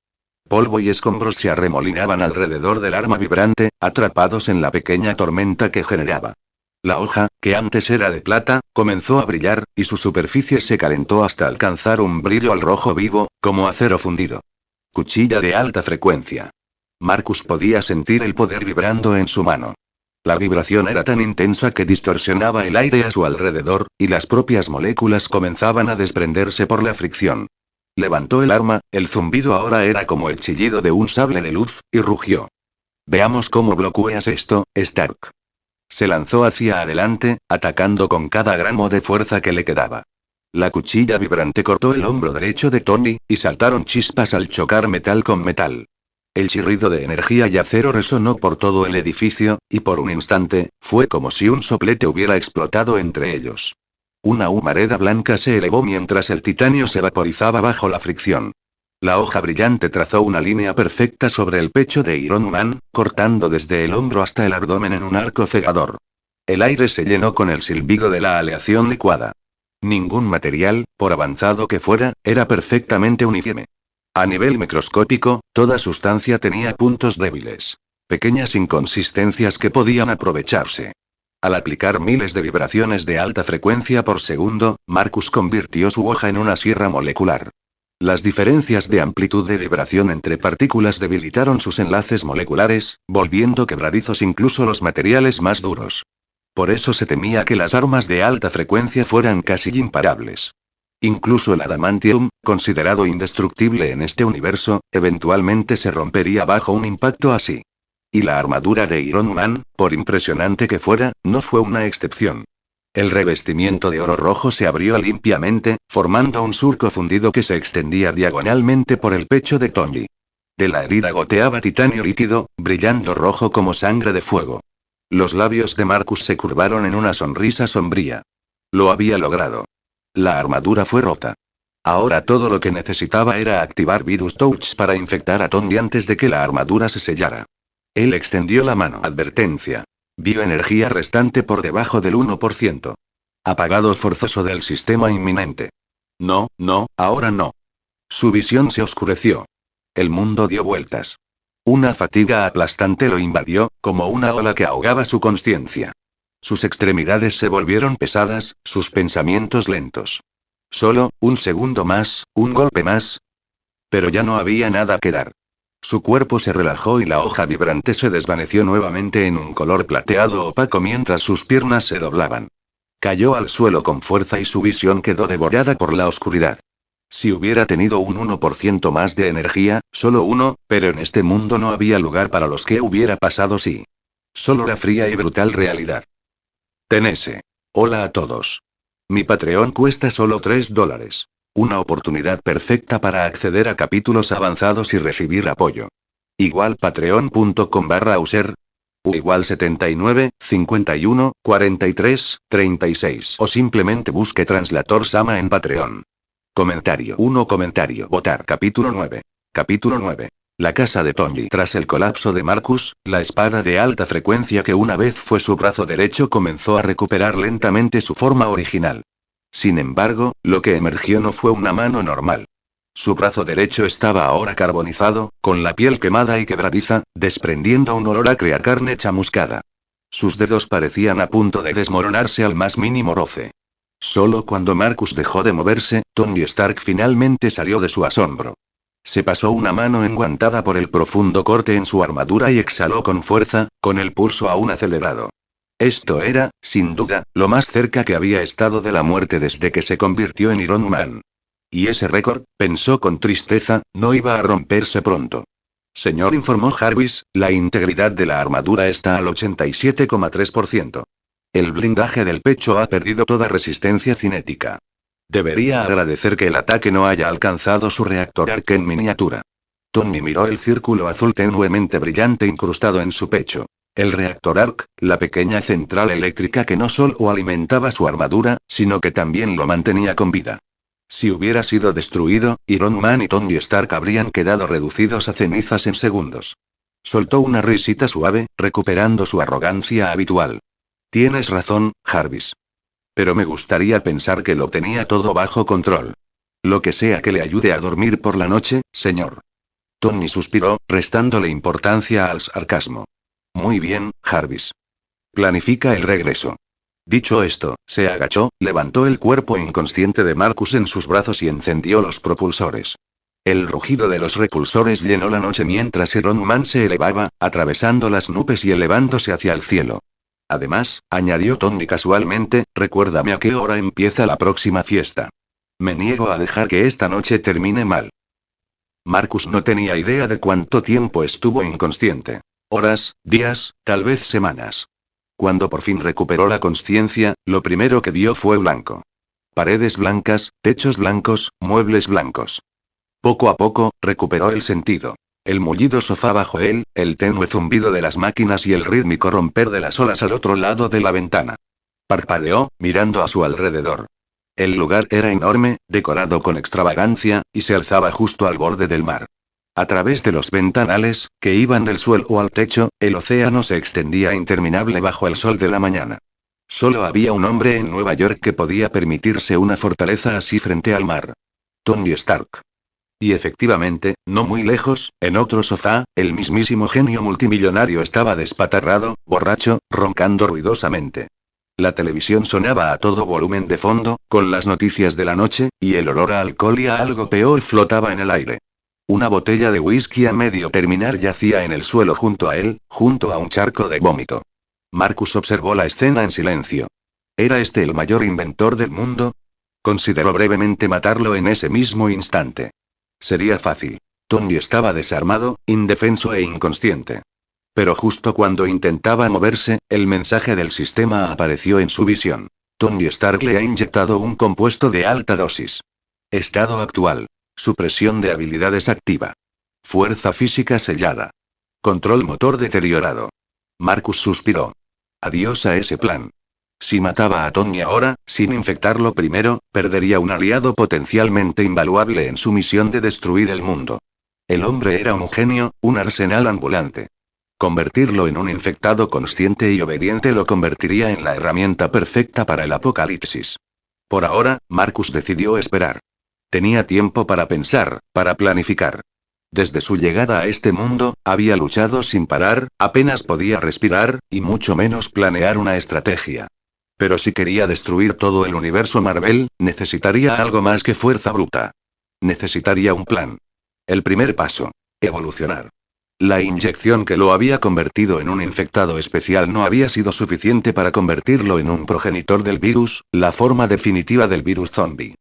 Polvo y escombros se arremolinaban alrededor del arma vibrante, atrapados en la pequeña tormenta que generaba. La hoja, que antes era de plata, comenzó a brillar, y su superficie se calentó hasta alcanzar un brillo al rojo vivo, como acero fundido. Cuchilla de alta frecuencia. Marcus podía sentir el poder vibrando en su mano. La vibración era tan intensa que distorsionaba el aire a su alrededor, y las propias moléculas comenzaban a desprenderse por la fricción. Levantó el arma, el zumbido ahora era como el chillido de un sable de luz, y rugió. Veamos cómo bloqueas esto, Stark. Se lanzó hacia adelante, atacando con cada gramo de fuerza que le quedaba. La cuchilla vibrante cortó el hombro derecho de Tony, y saltaron chispas al chocar metal con metal. El chirrido de energía y acero resonó por todo el edificio, y por un instante, fue como si un soplete hubiera explotado entre ellos. Una humareda blanca se elevó mientras el titanio se vaporizaba bajo la fricción. La hoja brillante trazó una línea perfecta sobre el pecho de Iron Man, cortando desde el hombro hasta el abdomen en un arco cegador. El aire se llenó con el silbido de la aleación licuada. Ningún material, por avanzado que fuera, era perfectamente uniforme. A nivel microscópico, toda sustancia tenía puntos débiles. Pequeñas inconsistencias que podían aprovecharse. Al aplicar miles de vibraciones de alta frecuencia por segundo, Marcus convirtió su hoja en una sierra molecular. Las diferencias de amplitud de vibración entre partículas debilitaron sus enlaces moleculares, volviendo quebradizos incluso los materiales más duros. Por eso se temía que las armas de alta frecuencia fueran casi imparables. Incluso el adamantium, considerado indestructible en este universo, eventualmente se rompería bajo un impacto así. Y la armadura de Iron Man, por impresionante que fuera, no fue una excepción. El revestimiento de oro rojo se abrió limpiamente, formando un surco fundido que se extendía diagonalmente por el pecho de Tony. De la herida goteaba titanio líquido, brillando rojo como sangre de fuego. Los labios de Marcus se curvaron en una sonrisa sombría. Lo había logrado. La armadura fue rota. Ahora todo lo que necesitaba era activar Virus Touch para infectar a Tony antes de que la armadura se sellara. Él extendió la mano. Advertencia. Bioenergía restante por debajo del 1%. Apagado forzoso del sistema inminente. No, ahora no. Su visión se oscureció. El mundo dio vueltas. Una fatiga aplastante lo invadió, como una ola que ahogaba su conciencia. Sus extremidades se volvieron pesadas, sus pensamientos lentos. Solo, un segundo más, un golpe más. Pero ya no había nada que dar. Su cuerpo se relajó y la hoja vibrante se desvaneció nuevamente en un color plateado opaco mientras sus piernas se doblaban. Cayó al suelo con fuerza y su visión quedó devorada por la oscuridad. Si hubiera tenido un 1% más de energía, solo uno, pero en este mundo no había lugar para los que hubiera pasado si. Solo la fría y brutal realidad. Tenese. Hola a todos. Mi Patreon cuesta solo $3. Una oportunidad perfecta para acceder a capítulos avanzados y recibir apoyo. Igual patreon.com/user. U igual 79, 51, 43, 36. O simplemente busque Translator Sama en Patreon. Comentario 1. Comentario. Votar. Capítulo 9. Capítulo 9. La casa de Tonji. Tras el colapso de Marcus, la espada de alta frecuencia que una vez fue su brazo derecho comenzó a recuperar lentamente su forma original. Sin embargo, lo que emergió no fue una mano normal. Su brazo derecho estaba ahora carbonizado, con la piel quemada y quebradiza, desprendiendo un olor acre a carne chamuscada. Sus dedos parecían a punto de desmoronarse al más mínimo roce. Solo cuando Marcus dejó de moverse, Tony Stark finalmente salió de su asombro. Se pasó una mano enguantada por el profundo corte en su armadura y exhaló con fuerza, con el pulso aún acelerado. Esto era, sin duda, lo más cerca que había estado de la muerte desde que se convirtió en Iron Man. Y ese récord, pensó con tristeza, no iba a romperse pronto. Señor, informó Jarvis, la integridad de la armadura está al 87,3%. El blindaje del pecho ha perdido toda resistencia cinética. Debería agradecer que el ataque no haya alcanzado su reactor arc en miniatura. Tony miró el círculo azul tenuemente brillante incrustado en su pecho. El reactor arc, la pequeña central eléctrica que no solo alimentaba su armadura, sino que también lo mantenía con vida. Si hubiera sido destruido, Iron Man y Tony Stark habrían quedado reducidos a cenizas en segundos. Soltó una risita suave, recuperando su arrogancia habitual. Tienes razón, Jarvis. Pero me gustaría pensar que lo tenía todo bajo control. Lo que sea que le ayude a dormir por la noche, señor. Tony suspiró, restándole importancia al sarcasmo. Muy bien, Jarvis. Planifica el regreso. Dicho esto, se agachó, levantó el cuerpo inconsciente de Marcus en sus brazos y encendió los propulsores. El rugido de los repulsores llenó la noche mientras Iron Man se elevaba, atravesando las nubes y elevándose hacia el cielo. Además, añadió Tony casualmente, recuérdame a qué hora empieza la próxima fiesta. Me niego a dejar que esta noche termine mal. Marcus no tenía idea de cuánto tiempo estuvo inconsciente. Horas, días, tal vez semanas. Cuando por fin recuperó la consciencia, lo primero que vio fue blanco. Paredes blancas, techos blancos, muebles blancos. Poco a poco, recuperó el sentido. El mullido sofá bajo él, el tenue zumbido de las máquinas y el rítmico romper de las olas al otro lado de la ventana. Parpadeó, mirando a su alrededor. El lugar era enorme, decorado con extravagancia, y se alzaba justo al borde del mar. A través de los ventanales, que iban del suelo al techo, el océano se extendía interminable bajo el sol de la mañana. Solo había un hombre en Nueva York que podía permitirse una fortaleza así frente al mar. Tony Stark. Y efectivamente, no muy lejos, en otro sofá, el mismísimo genio multimillonario estaba despatarrado, borracho, roncando ruidosamente. La televisión sonaba a todo volumen de fondo, con las noticias de la noche, y el olor a alcohol y a algo peor flotaba en el aire. Una botella de whisky a medio terminar yacía en el suelo junto a él, junto a un charco de vómito. Marcus observó la escena en silencio. ¿Era este el mayor inventor del mundo? Consideró brevemente matarlo en ese mismo instante. Sería fácil. Tony estaba desarmado, indefenso e inconsciente. Pero justo cuando intentaba moverse, el mensaje del sistema apareció en su visión. Tony Stark le ha inyectado un compuesto de alta dosis. Estado actual. Supresión de habilidades activa. Fuerza física sellada. Control motor deteriorado. Marcus suspiró. Adiós a ese plan. Si mataba a Tony ahora, sin infectarlo primero, perdería un aliado potencialmente invaluable en su misión de destruir el mundo. El hombre era un genio, un arsenal ambulante. Convertirlo en un infectado consciente y obediente lo convertiría en la herramienta perfecta para el apocalipsis. Por ahora, Marcus decidió esperar. Tenía tiempo para pensar, para planificar. Desde su llegada a este mundo, había luchado sin parar, apenas podía respirar, y mucho menos planear una estrategia. Pero si quería destruir todo el universo Marvel, necesitaría algo más que fuerza bruta. Necesitaría un plan. El primer paso. Evolucionar. La inyección que lo había convertido en un infectado especial no había sido suficiente para convertirlo en un progenitor del virus, la forma definitiva del virus zombie.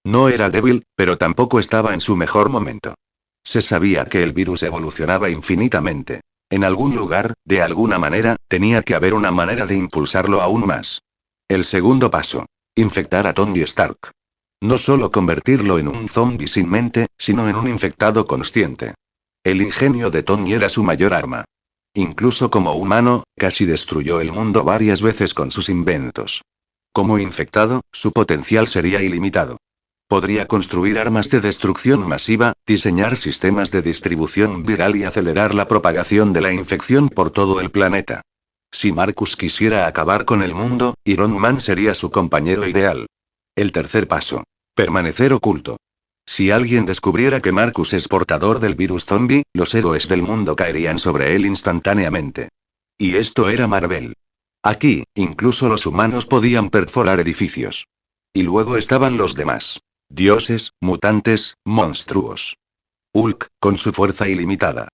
No era débil, pero tampoco estaba en su mejor momento. Se sabía que el virus evolucionaba infinitamente. En algún lugar, de alguna manera, tenía que haber una manera de impulsarlo aún más. El segundo paso. Infectar a Tony Stark. No solo convertirlo en un zombie sin mente, sino en un infectado consciente. El ingenio de Tony era su mayor arma. Incluso como humano, casi destruyó el mundo varias veces con sus inventos. Como infectado, su potencial sería ilimitado. Podría construir armas de destrucción masiva, diseñar sistemas de distribución viral y acelerar la propagación de la infección por todo el planeta. Si Marcus quisiera acabar con el mundo, Iron Man sería su compañero ideal. El tercer paso. Permanecer oculto. Si alguien descubriera que Marcus es portador del virus zombie, los héroes del mundo caerían sobre él instantáneamente. Y esto era Marvel. Aquí, incluso los humanos podían perforar edificios. Y luego estaban los demás. Dioses, mutantes, monstruos. Hulk, con su fuerza ilimitada.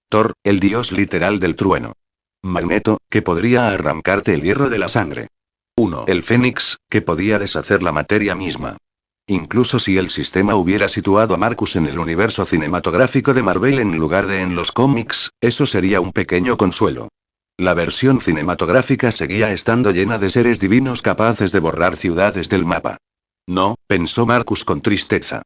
Thor, el dios literal del trueno. Magneto, que podría arrancarte el hierro de la sangre. El Fénix, que podía deshacer la materia misma. Incluso si el sistema hubiera situado a Marcus en el universo cinematográfico de Marvel en lugar de en los cómics, eso sería un pequeño consuelo. La versión cinematográfica seguía estando llena de seres divinos capaces de borrar ciudades del mapa. No, pensó Marcus con tristeza.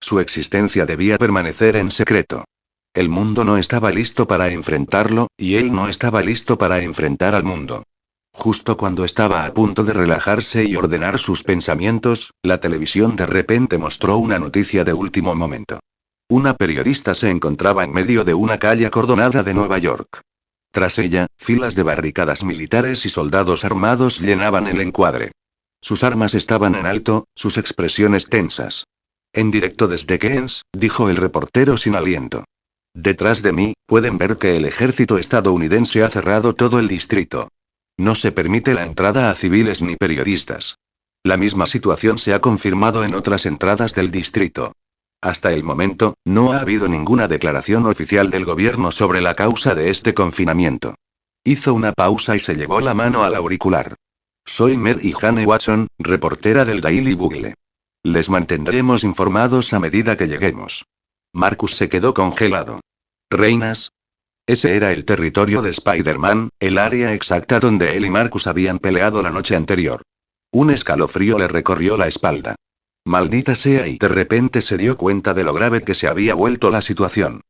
Su existencia debía permanecer en secreto. El mundo no estaba listo para enfrentarlo, y él no estaba listo para enfrentar al mundo. Justo cuando estaba a punto de relajarse y ordenar sus pensamientos, la televisión de repente mostró una noticia de último momento. Una periodista se encontraba en medio de una calle acordonada de Nueva York. Tras ella, filas de barricadas militares y soldados armados llenaban el encuadre. Sus armas estaban en alto, sus expresiones tensas. En directo desde Keynes, dijo el reportero sin aliento. Detrás de mí, pueden ver que el ejército estadounidense ha cerrado todo el distrito. No se permite la entrada a civiles ni periodistas. La misma situación se ha confirmado en otras entradas del distrito. Hasta el momento, no ha habido ninguna declaración oficial del gobierno sobre la causa de este confinamiento. Hizo una pausa y se llevó la mano al auricular. Soy Mary Jane Watson, reportera del Daily Bugle. Les mantendremos informados a medida que lleguemos. Marcus se quedó congelado. ¿Reinas? Ese era el territorio de Spider-Man, el área exacta donde él y Marcus habían peleado la noche anterior. Un escalofrío le recorrió la espalda. Maldita sea, y de repente se dio cuenta de lo grave que se había vuelto la situación.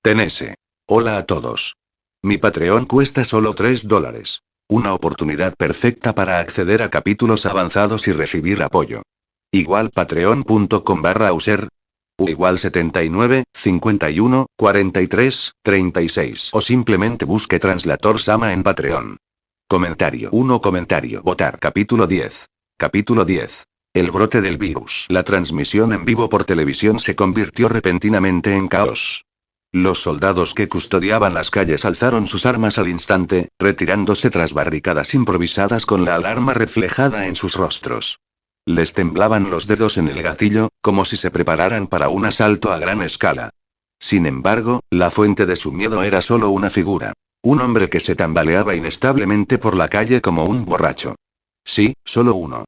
Tenese. Hola a todos. Mi Patreon cuesta solo $3. Una oportunidad perfecta para acceder a capítulos avanzados y recibir apoyo. Igual patreon.com/user. Igual 79, 51, 43, 36. O simplemente busque Translator Sama en Patreon. Comentario 1. Votar. Capítulo 10. Capítulo 10. El brote del virus. La transmisión en vivo por televisión se convirtió repentinamente en caos. Los soldados que custodiaban las calles alzaron sus armas al instante, retirándose tras barricadas improvisadas con la alarma reflejada en sus rostros. Les temblaban los dedos en el gatillo, como si se prepararan para un asalto a gran escala. Sin embargo, la fuente de su miedo era solo una figura. Un hombre que se tambaleaba inestablemente por la calle como un borracho. Sí, solo uno.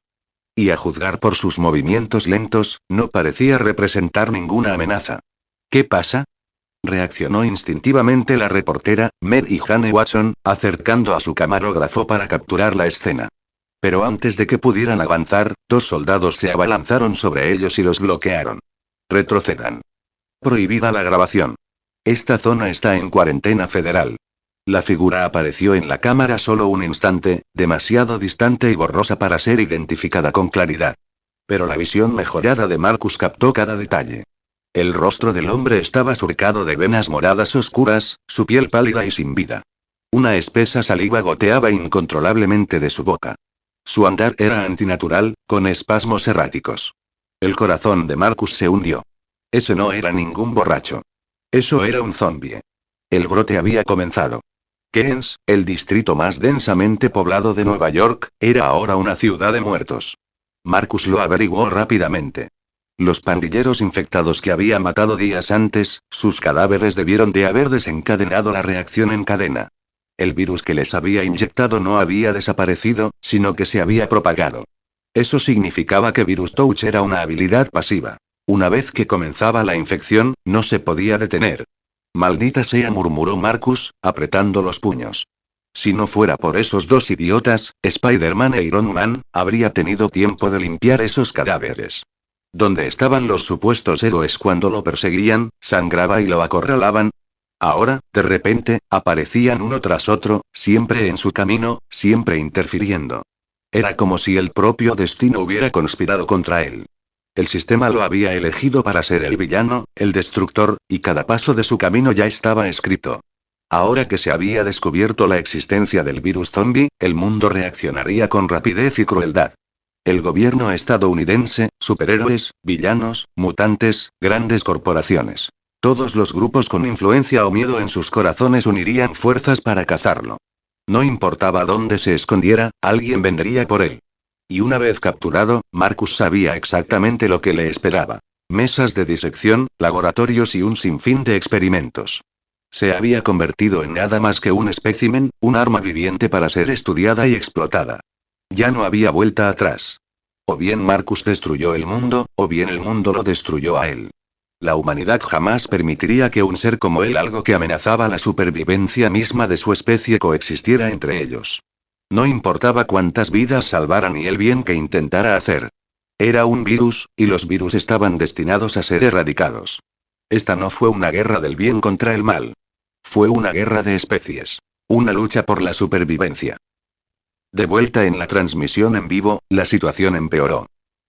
Y a juzgar por sus movimientos lentos, no parecía representar ninguna amenaza. ¿Qué pasa? Reaccionó instintivamente la reportera, Mary Jane Watson, acercando a su camarógrafo para capturar la escena. Pero antes de que pudieran avanzar, dos soldados se abalanzaron sobre ellos y los bloquearon. Retrocedan. Prohibida la grabación. Esta zona está en cuarentena federal. La figura apareció en la cámara solo un instante, demasiado distante y borrosa para ser identificada con claridad. Pero la visión mejorada de Marcus captó cada detalle. El rostro del hombre estaba surcado de venas moradas oscuras, su piel pálida y sin vida. Una espesa saliva goteaba incontrolablemente de su boca. Su andar era antinatural, con espasmos erráticos. El corazón de Marcus se hundió. Ese no era ningún borracho. Eso era un zombie. El brote había comenzado. Keynes, el distrito más densamente poblado de Nueva York, era ahora una ciudad de muertos. Marcus lo averiguó rápidamente. Los pandilleros infectados que había matado días antes, sus cadáveres debieron de haber desencadenado la reacción en cadena. El virus que les había inyectado no había desaparecido, sino que se había propagado. Eso significaba que Virus Touch era una habilidad pasiva. Una vez que comenzaba la infección, no se podía detener. Maldita sea, murmuró Marcus, apretando los puños. Si no fuera por esos dos idiotas, Spider-Man e Iron Man, habría tenido tiempo de limpiar esos cadáveres. ¿Dónde estaban los supuestos héroes cuando lo perseguían, sangraba y lo acorralaban? Ahora, de repente, aparecían uno tras otro, siempre en su camino, siempre interfiriendo. Era como si el propio destino hubiera conspirado contra él. El sistema lo había elegido para ser el villano, el destructor, y cada paso de su camino ya estaba escrito. Ahora que se había descubierto la existencia del virus zombie, el mundo reaccionaría con rapidez y crueldad. El gobierno estadounidense, superhéroes, villanos, mutantes, grandes corporaciones. Todos los grupos con influencia o miedo en sus corazones unirían fuerzas para cazarlo. No importaba dónde se escondiera, alguien vendría por él. Y una vez capturado, Marcus sabía exactamente lo que le esperaba. Mesas de disección, laboratorios y un sinfín de experimentos. Se había convertido en nada más que un espécimen, un arma viviente para ser estudiada y explotada. Ya no había vuelta atrás. O bien Marcus destruyó el mundo, o bien el mundo lo destruyó a él. La humanidad jamás permitiría que un ser como él, algo que amenazaba la supervivencia misma de su especie, coexistiera entre ellos. No importaba cuántas vidas salvara ni el bien que intentara hacer. Era un virus, y los virus estaban destinados a ser erradicados. Esta no fue una guerra del bien contra el mal. Fue una guerra de especies. Una lucha por la supervivencia. De vuelta en la transmisión en vivo, la situación empeoró.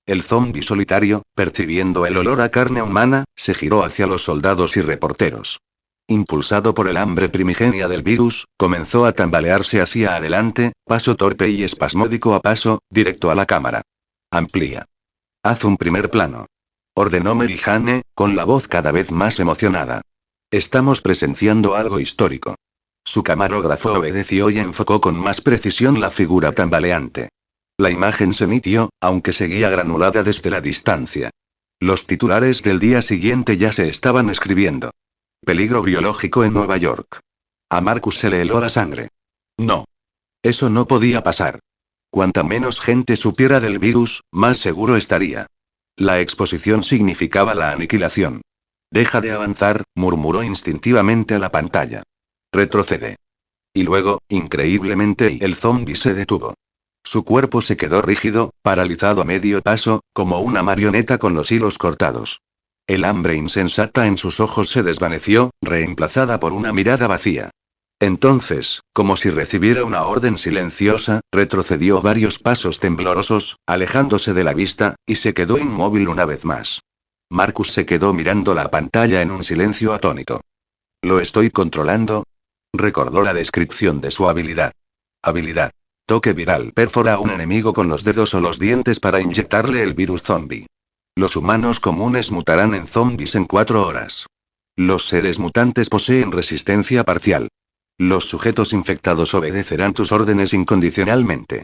El zombi solitario, percibiendo el olor a carne humana, se giró hacia los soldados y reporteros. Impulsado por el hambre primigenia del virus, comenzó a tambalearse hacia adelante, paso torpe y espasmódico a paso, directo a la cámara. Amplía. Haz un primer plano. Ordenó Mary Jane, con la voz cada vez más emocionada. Estamos presenciando algo histórico. Su camarógrafo obedeció y enfocó con más precisión la figura tambaleante. La imagen se emitió, aunque seguía granulada desde la distancia. Los titulares del día siguiente ya se estaban escribiendo. Peligro biológico en Nueva York. A Marcus se le heló la sangre. No. Eso no podía pasar. Cuanta menos gente supiera del virus, más seguro estaría. La exposición significaba la aniquilación. Deja de avanzar, murmuró instintivamente a la pantalla. Retrocede. Y luego, increíblemente, el zombi se detuvo. Su cuerpo se quedó rígido, paralizado a medio paso, como una marioneta con los hilos cortados. El hambre insensata en sus ojos se desvaneció, reemplazada por una mirada vacía. Entonces, como si recibiera una orden silenciosa, retrocedió varios pasos temblorosos, alejándose de la vista, y se quedó inmóvil una vez más. Marcus se quedó mirando la pantalla en un silencio atónito. ¿Lo estoy controlando? Recordó la descripción de su habilidad. Habilidad. Toque viral. Perfora a un enemigo con los dedos o los dientes para inyectarle el virus zombie. Los humanos comunes mutarán en zombies en 4 horas. Los seres mutantes poseen resistencia parcial. Los sujetos infectados obedecerán tus órdenes incondicionalmente.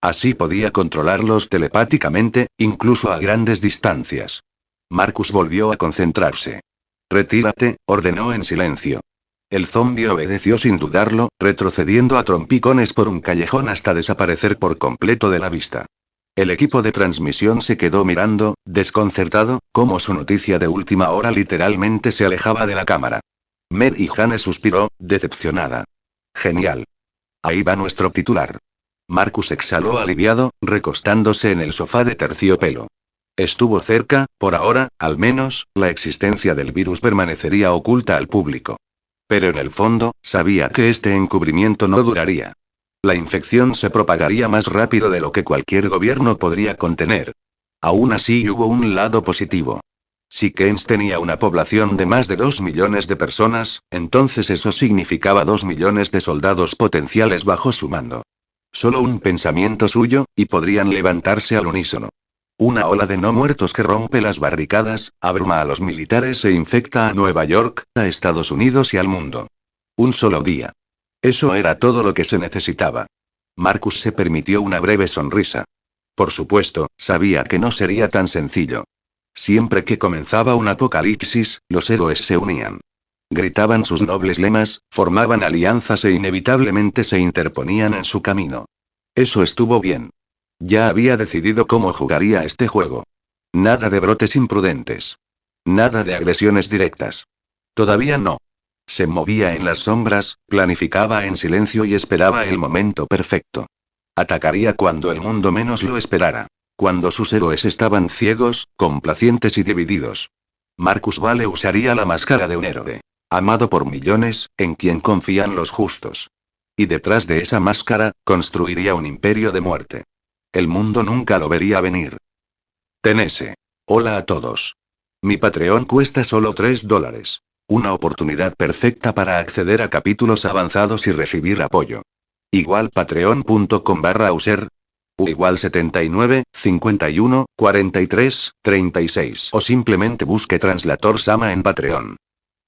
Así podía controlarlos telepáticamente, incluso a grandes distancias. Marcus volvió a concentrarse. Retírate, ordenó en silencio. El zombi obedeció sin dudarlo, retrocediendo a trompicones por un callejón hasta desaparecer por completo de la vista. El equipo de transmisión se quedó mirando, desconcertado, como su noticia de última hora literalmente se alejaba de la cámara. Mary Jane suspiró, decepcionada. Genial. Ahí va nuestro titular. Marcus exhaló aliviado, recostándose en el sofá de terciopelo. Estuvo cerca, por ahora, al menos, la existencia del virus permanecería oculta al público. Pero en el fondo, sabía que este encubrimiento no duraría. La infección se propagaría más rápido de lo que cualquier gobierno podría contener. Aún así hubo un lado positivo. Si Keynes tenía una población de más de 2 millones de personas, entonces eso significaba 2 millones de soldados potenciales bajo su mando. Solo un pensamiento suyo, y podrían levantarse al unísono. Una ola de no muertos que rompe las barricadas, abruma a los militares e infecta a Nueva York, a Estados Unidos y al mundo. Un solo día. Eso era todo lo que se necesitaba. Marcus se permitió una breve sonrisa. Por supuesto, sabía que no sería tan sencillo. Siempre que comenzaba un apocalipsis, los héroes se unían. Gritaban sus nobles lemas, formaban alianzas e inevitablemente se interponían en su camino. Eso estuvo bien. Ya había decidido cómo jugaría este juego. Nada de brotes imprudentes. Nada de agresiones directas. Todavía no. Se movía en las sombras, planificaba en silencio y esperaba el momento perfecto. Atacaría cuando el mundo menos lo esperara. Cuando sus héroes estaban ciegos, complacientes y divididos. Marcus Vale usaría la máscara de un héroe. Amado por millones, en quien confían los justos. Y detrás de esa máscara, construiría un imperio de muerte. El mundo nunca lo vería venir. Tenese. Hola a todos. Mi Patreon cuesta solo $3. Una oportunidad perfecta para acceder a capítulos avanzados y recibir apoyo. Igual patreon.com/user. U igual 79, 51, 43, 36. O simplemente busque Translator Sama en Patreon.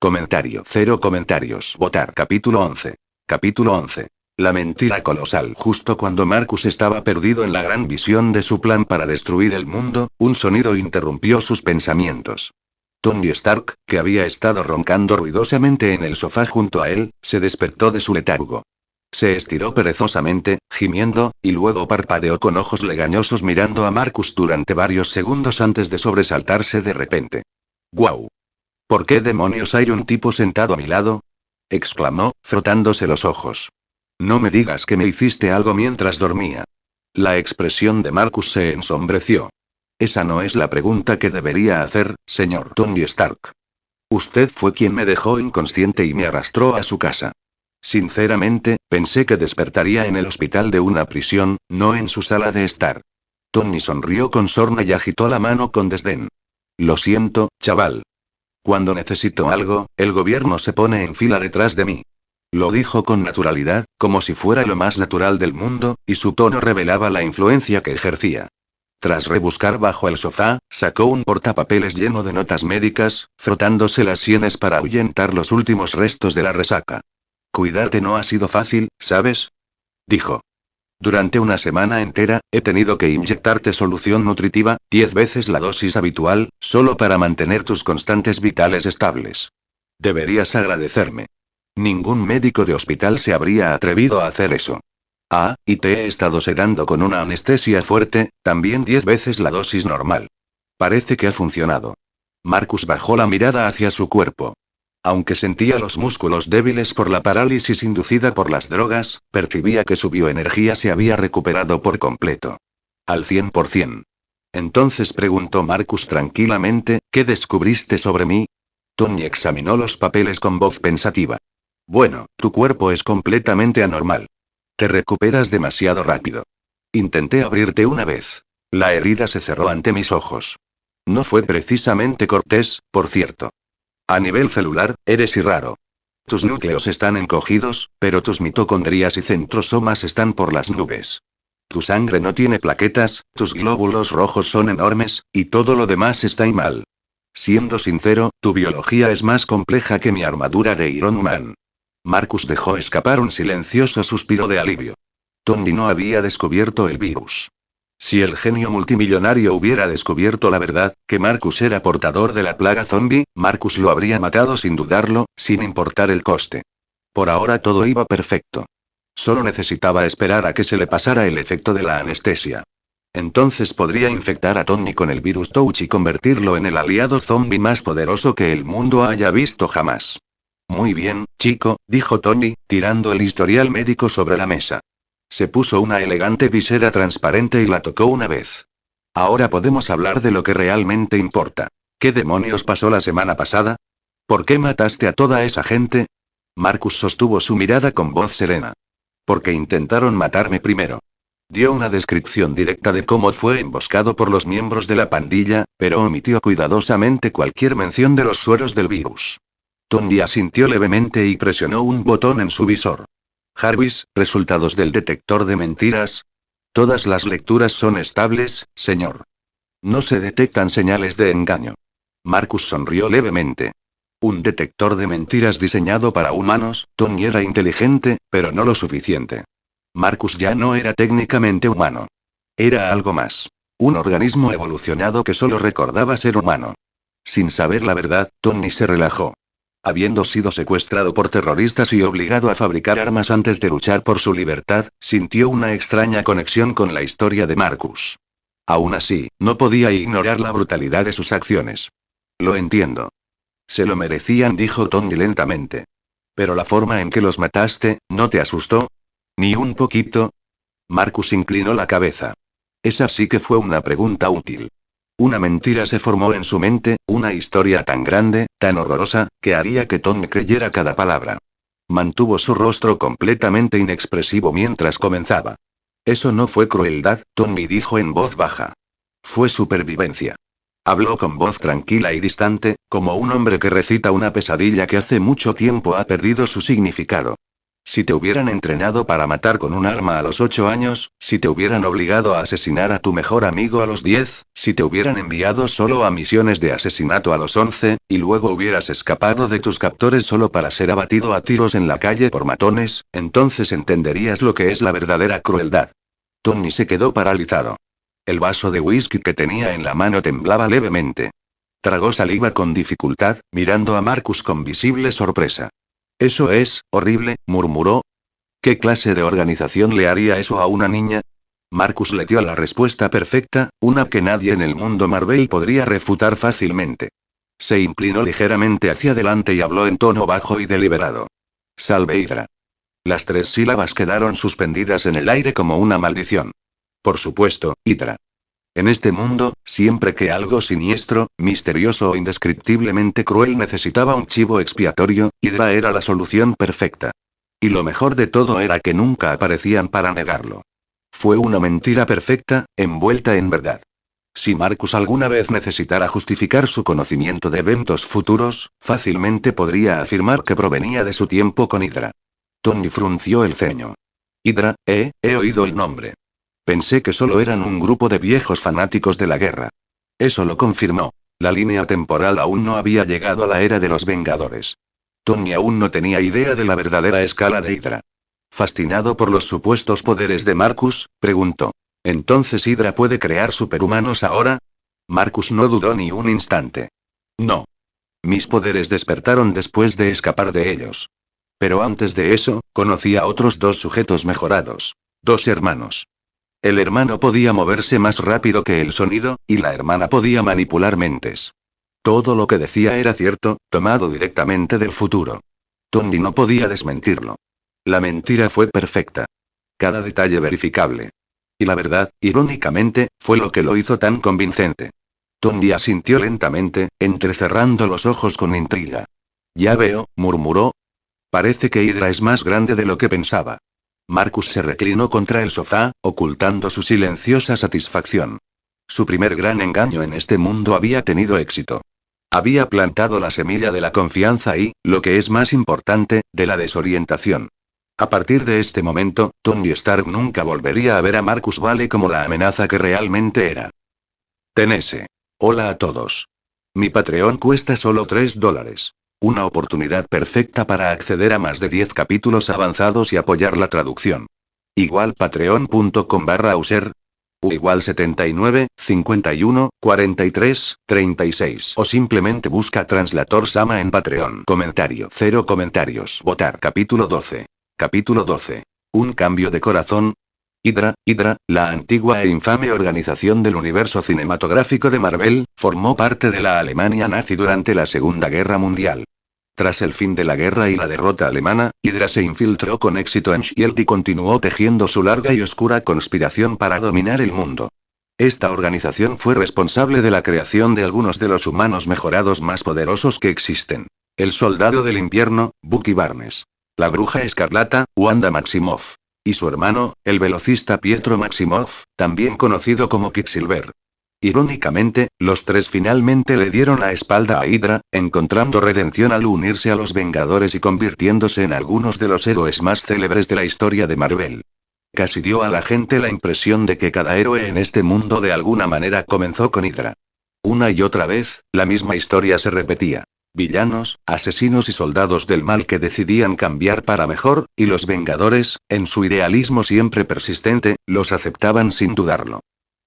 Comentario. 0 comentarios. Votar. Capítulo 11. Capítulo 11. La mentira colosal. Justo cuando Marcus estaba perdido en la gran visión de su plan para destruir el mundo, un sonido interrumpió sus pensamientos. Tony Stark, que había estado roncando ruidosamente en el sofá junto a él, se despertó de su letargo. Se estiró perezosamente, gimiendo, y luego parpadeó con ojos legañosos mirando a Marcus durante varios segundos antes de sobresaltarse de repente. ¡Guau! ¿Por qué demonios hay un tipo sentado a mi lado? Exclamó, frotándose los ojos. No me digas que me hiciste algo mientras dormía. La expresión de Marcus se ensombreció. Esa no es la pregunta que debería hacer, señor Tony Stark. Usted fue quien me dejó inconsciente y me arrastró a su casa. Sinceramente, pensé que despertaría en el hospital de una prisión, no en su sala de estar. Tony sonrió con sorna y agitó la mano con desdén. Lo siento, chaval. Cuando necesito algo, el gobierno se pone en fila detrás de mí. Lo dijo con naturalidad, como si fuera lo más natural del mundo, y su tono revelaba la influencia que ejercía. Tras rebuscar bajo el sofá, sacó un portapapeles lleno de notas médicas, frotándose las sienes para ahuyentar los últimos restos de la resaca. Cuidarte no ha sido fácil, ¿sabes? Dijo. Durante una semana entera, he tenido que inyectarte solución nutritiva, 10 veces la dosis habitual, solo para mantener tus constantes vitales estables. Deberías agradecerme. Ningún médico de hospital se habría atrevido a hacer eso. Ah, y te he estado sedando con una anestesia fuerte, también 10 veces la dosis normal. Parece que ha funcionado. Marcus bajó la mirada hacia su cuerpo. Aunque sentía los músculos débiles por la parálisis inducida por las drogas, percibía que su bioenergía se había recuperado por completo. Al 100%. Entonces preguntó Marcus tranquilamente, ¿qué descubriste sobre mí? Tony examinó los papeles con voz pensativa. Bueno, tu cuerpo es completamente anormal. Te recuperas demasiado rápido. Intenté abrirte una vez. La herida se cerró ante mis ojos. No fue precisamente cortés, por cierto. A nivel celular, eres raro. Tus núcleos están encogidos, pero tus mitocondrias y centrosomas están por las nubes. Tu sangre no tiene plaquetas, tus glóbulos rojos son enormes, y todo lo demás está mal. Siendo sincero, tu biología es más compleja que mi armadura de Iron Man. Marcus dejó escapar un silencioso suspiro de alivio. Tony no había descubierto el virus. Si el genio multimillonario hubiera descubierto la verdad, que Marcus era portador de la plaga zombie, Marcus lo habría matado sin dudarlo, sin importar el coste. Por ahora todo iba perfecto. Solo necesitaba esperar a que se le pasara el efecto de la anestesia. Entonces podría infectar a Tony con el virus Touch y convertirlo en el aliado zombie más poderoso que el mundo haya visto jamás. Muy bien, chico, dijo Tony, tirando el historial médico sobre la mesa. Se puso una elegante visera transparente y la tocó una vez. Ahora podemos hablar de lo que realmente importa. ¿Qué demonios pasó la semana pasada? ¿Por qué mataste a toda esa gente? Marcus sostuvo su mirada con voz serena. Porque intentaron matarme primero. Dio una descripción directa de cómo fue emboscado por los miembros de la pandilla, pero omitió cuidadosamente cualquier mención de los sueros del virus. Tony asintió levemente y presionó un botón en su visor. Jarvis, resultados del detector de mentiras. Todas las lecturas son estables, señor. No se detectan señales de engaño. Marcus sonrió levemente. Un detector de mentiras diseñado para humanos. Tony era inteligente, pero no lo suficiente. Marcus ya no era técnicamente humano. Era algo más. Un organismo evolucionado que solo recordaba ser humano. Sin saber la verdad, Tony se relajó. Habiendo sido secuestrado por terroristas y obligado a fabricar armas antes de luchar por su libertad, sintió una extraña conexión con la historia de Marcus. Aún así, no podía ignorar la brutalidad de sus acciones. Lo entiendo. Se lo merecían, dijo Tony lentamente. Pero la forma en que los mataste, ¿no te asustó? ¿Ni un poquito? Marcus inclinó la cabeza. Esa sí que fue una pregunta útil. Una mentira se formó en su mente, una historia tan grande, tan horrorosa, que haría que Tony creyera cada palabra. Mantuvo su rostro completamente inexpresivo mientras comenzaba. Eso no fue crueldad, Tony dijo en voz baja. Fue supervivencia. Habló con voz tranquila y distante, como un hombre que recita una pesadilla que hace mucho tiempo ha perdido su significado. Si te hubieran entrenado para matar con un arma a los 8 años, si te hubieran obligado a asesinar a tu mejor amigo a los 10, si te hubieran enviado solo a misiones de asesinato a los 11, y luego hubieras escapado de tus captores solo para ser abatido a tiros en la calle por matones, entonces entenderías lo que es la verdadera crueldad. Tony se quedó paralizado. El vaso de whisky que tenía en la mano temblaba levemente. Tragó saliva con dificultad, mirando a Marcus con visible sorpresa. Eso es horrible, murmuró. ¿Qué clase de organización le haría eso a una niña? Marcus le dio la respuesta perfecta, una que nadie en el mundo Marvel podría refutar fácilmente. Se inclinó ligeramente hacia adelante y habló en tono bajo y deliberado. Salve Hydra. Las 3 sílabas quedaron suspendidas en el aire como una maldición. Por supuesto, Hydra. En este mundo, siempre que algo siniestro, misterioso o indescriptiblemente cruel necesitaba un chivo expiatorio, Hydra era la solución perfecta. Y lo mejor de todo era que nunca aparecían para negarlo. Fue una mentira perfecta, envuelta en verdad. Si Marcus alguna vez necesitara justificar su conocimiento de eventos futuros, fácilmente podría afirmar que provenía de su tiempo con Hydra. Tony frunció el ceño. Hydra, he oído el nombre. Pensé que solo eran un grupo de viejos fanáticos de la guerra. Eso lo confirmó. La línea temporal aún no había llegado a la era de los Vengadores. Tony aún no tenía idea de la verdadera escala de Hydra. Fascinado por los supuestos poderes de Marcus, preguntó. ¿Entonces Hydra puede crear superhumanos ahora? Marcus no dudó ni un instante. No. Mis poderes despertaron después de escapar de ellos. Pero antes de eso, conocí a otros 2 sujetos mejorados. 2 hermanos. El hermano podía moverse más rápido que el sonido, y la hermana podía manipular mentes. Todo lo que decía era cierto, tomado directamente del futuro. Tony no podía desmentirlo. La mentira fue perfecta. Cada detalle verificable. Y la verdad, irónicamente, fue lo que lo hizo tan convincente. Tony asintió lentamente, entrecerrando los ojos con intriga. Ya veo, murmuró. Parece que Hydra es más grande de lo que pensaba. Marcus se reclinó contra el sofá, ocultando su silenciosa satisfacción. Su primer gran engaño en este mundo había tenido éxito. Había plantado la semilla de la confianza y, lo que es más importante, de la desorientación. A partir de este momento, Tony Stark nunca volvería a ver a Marcus Vale como la amenaza que realmente era. Tenese. Hola a todos. Mi Patreon cuesta solo $3. Una oportunidad perfecta para acceder a más de 10 capítulos avanzados y apoyar la traducción. Igual patreon.com/user. U igual 79, 51, 43, 36. O simplemente busca Translator Sama en Patreon. Comentario. 0 comentarios. Votar. Capítulo 12. Capítulo 12. Un cambio de corazón. Hydra, la antigua e infame organización del universo cinematográfico de Marvel, formó parte de la Alemania nazi durante la Segunda Guerra Mundial. Tras el fin de la guerra y la derrota alemana, Hydra se infiltró con éxito en S.H.I.E.L.D. y continuó tejiendo su larga y oscura conspiración para dominar el mundo. Esta organización fue responsable de la creación de algunos de los humanos mejorados más poderosos que existen. El Soldado del Invierno, Bucky Barnes. La Bruja Escarlata, Wanda Maximoff. Y su hermano, el velocista Pietro Maximoff, también conocido como Quicksilver. Irónicamente, los 3 finalmente le dieron la espalda a Hydra, encontrando redención al unirse a los Vengadores y convirtiéndose en algunos de los héroes más célebres de la historia de Marvel. Casi dio a la gente la impresión de que cada héroe en este mundo de alguna manera comenzó con Hydra. Una y otra vez, la misma historia se repetía. Villanos, asesinos y soldados del mal que decidían cambiar para mejor, y los Vengadores, en su idealismo siempre persistente, los aceptaban sin dudarlo.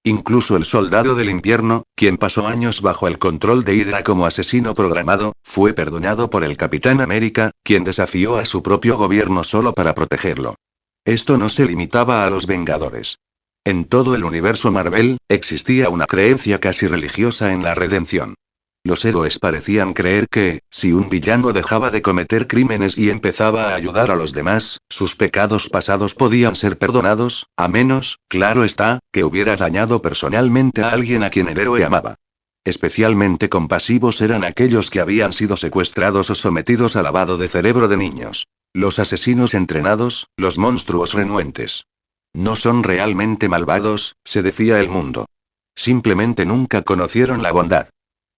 Incluso el soldado del invierno, quien pasó años bajo el control de Hydra como asesino programado, fue perdonado por el Capitán América, quien desafió a su propio gobierno solo para protegerlo. Esto no se limitaba a los Vengadores. En todo el universo Marvel, existía una creencia casi religiosa en la redención. Los héroes parecían creer que, si un villano dejaba de cometer crímenes y empezaba a ayudar a los demás, sus pecados pasados podían ser perdonados, a menos, claro está, que hubiera dañado personalmente a alguien a quien el héroe amaba. Especialmente compasivos eran aquellos que habían sido secuestrados o sometidos a lavado de cerebro de niños. Los asesinos entrenados, los monstruos renuentes. No son realmente malvados, se decía el mundo. Simplemente nunca conocieron la bondad.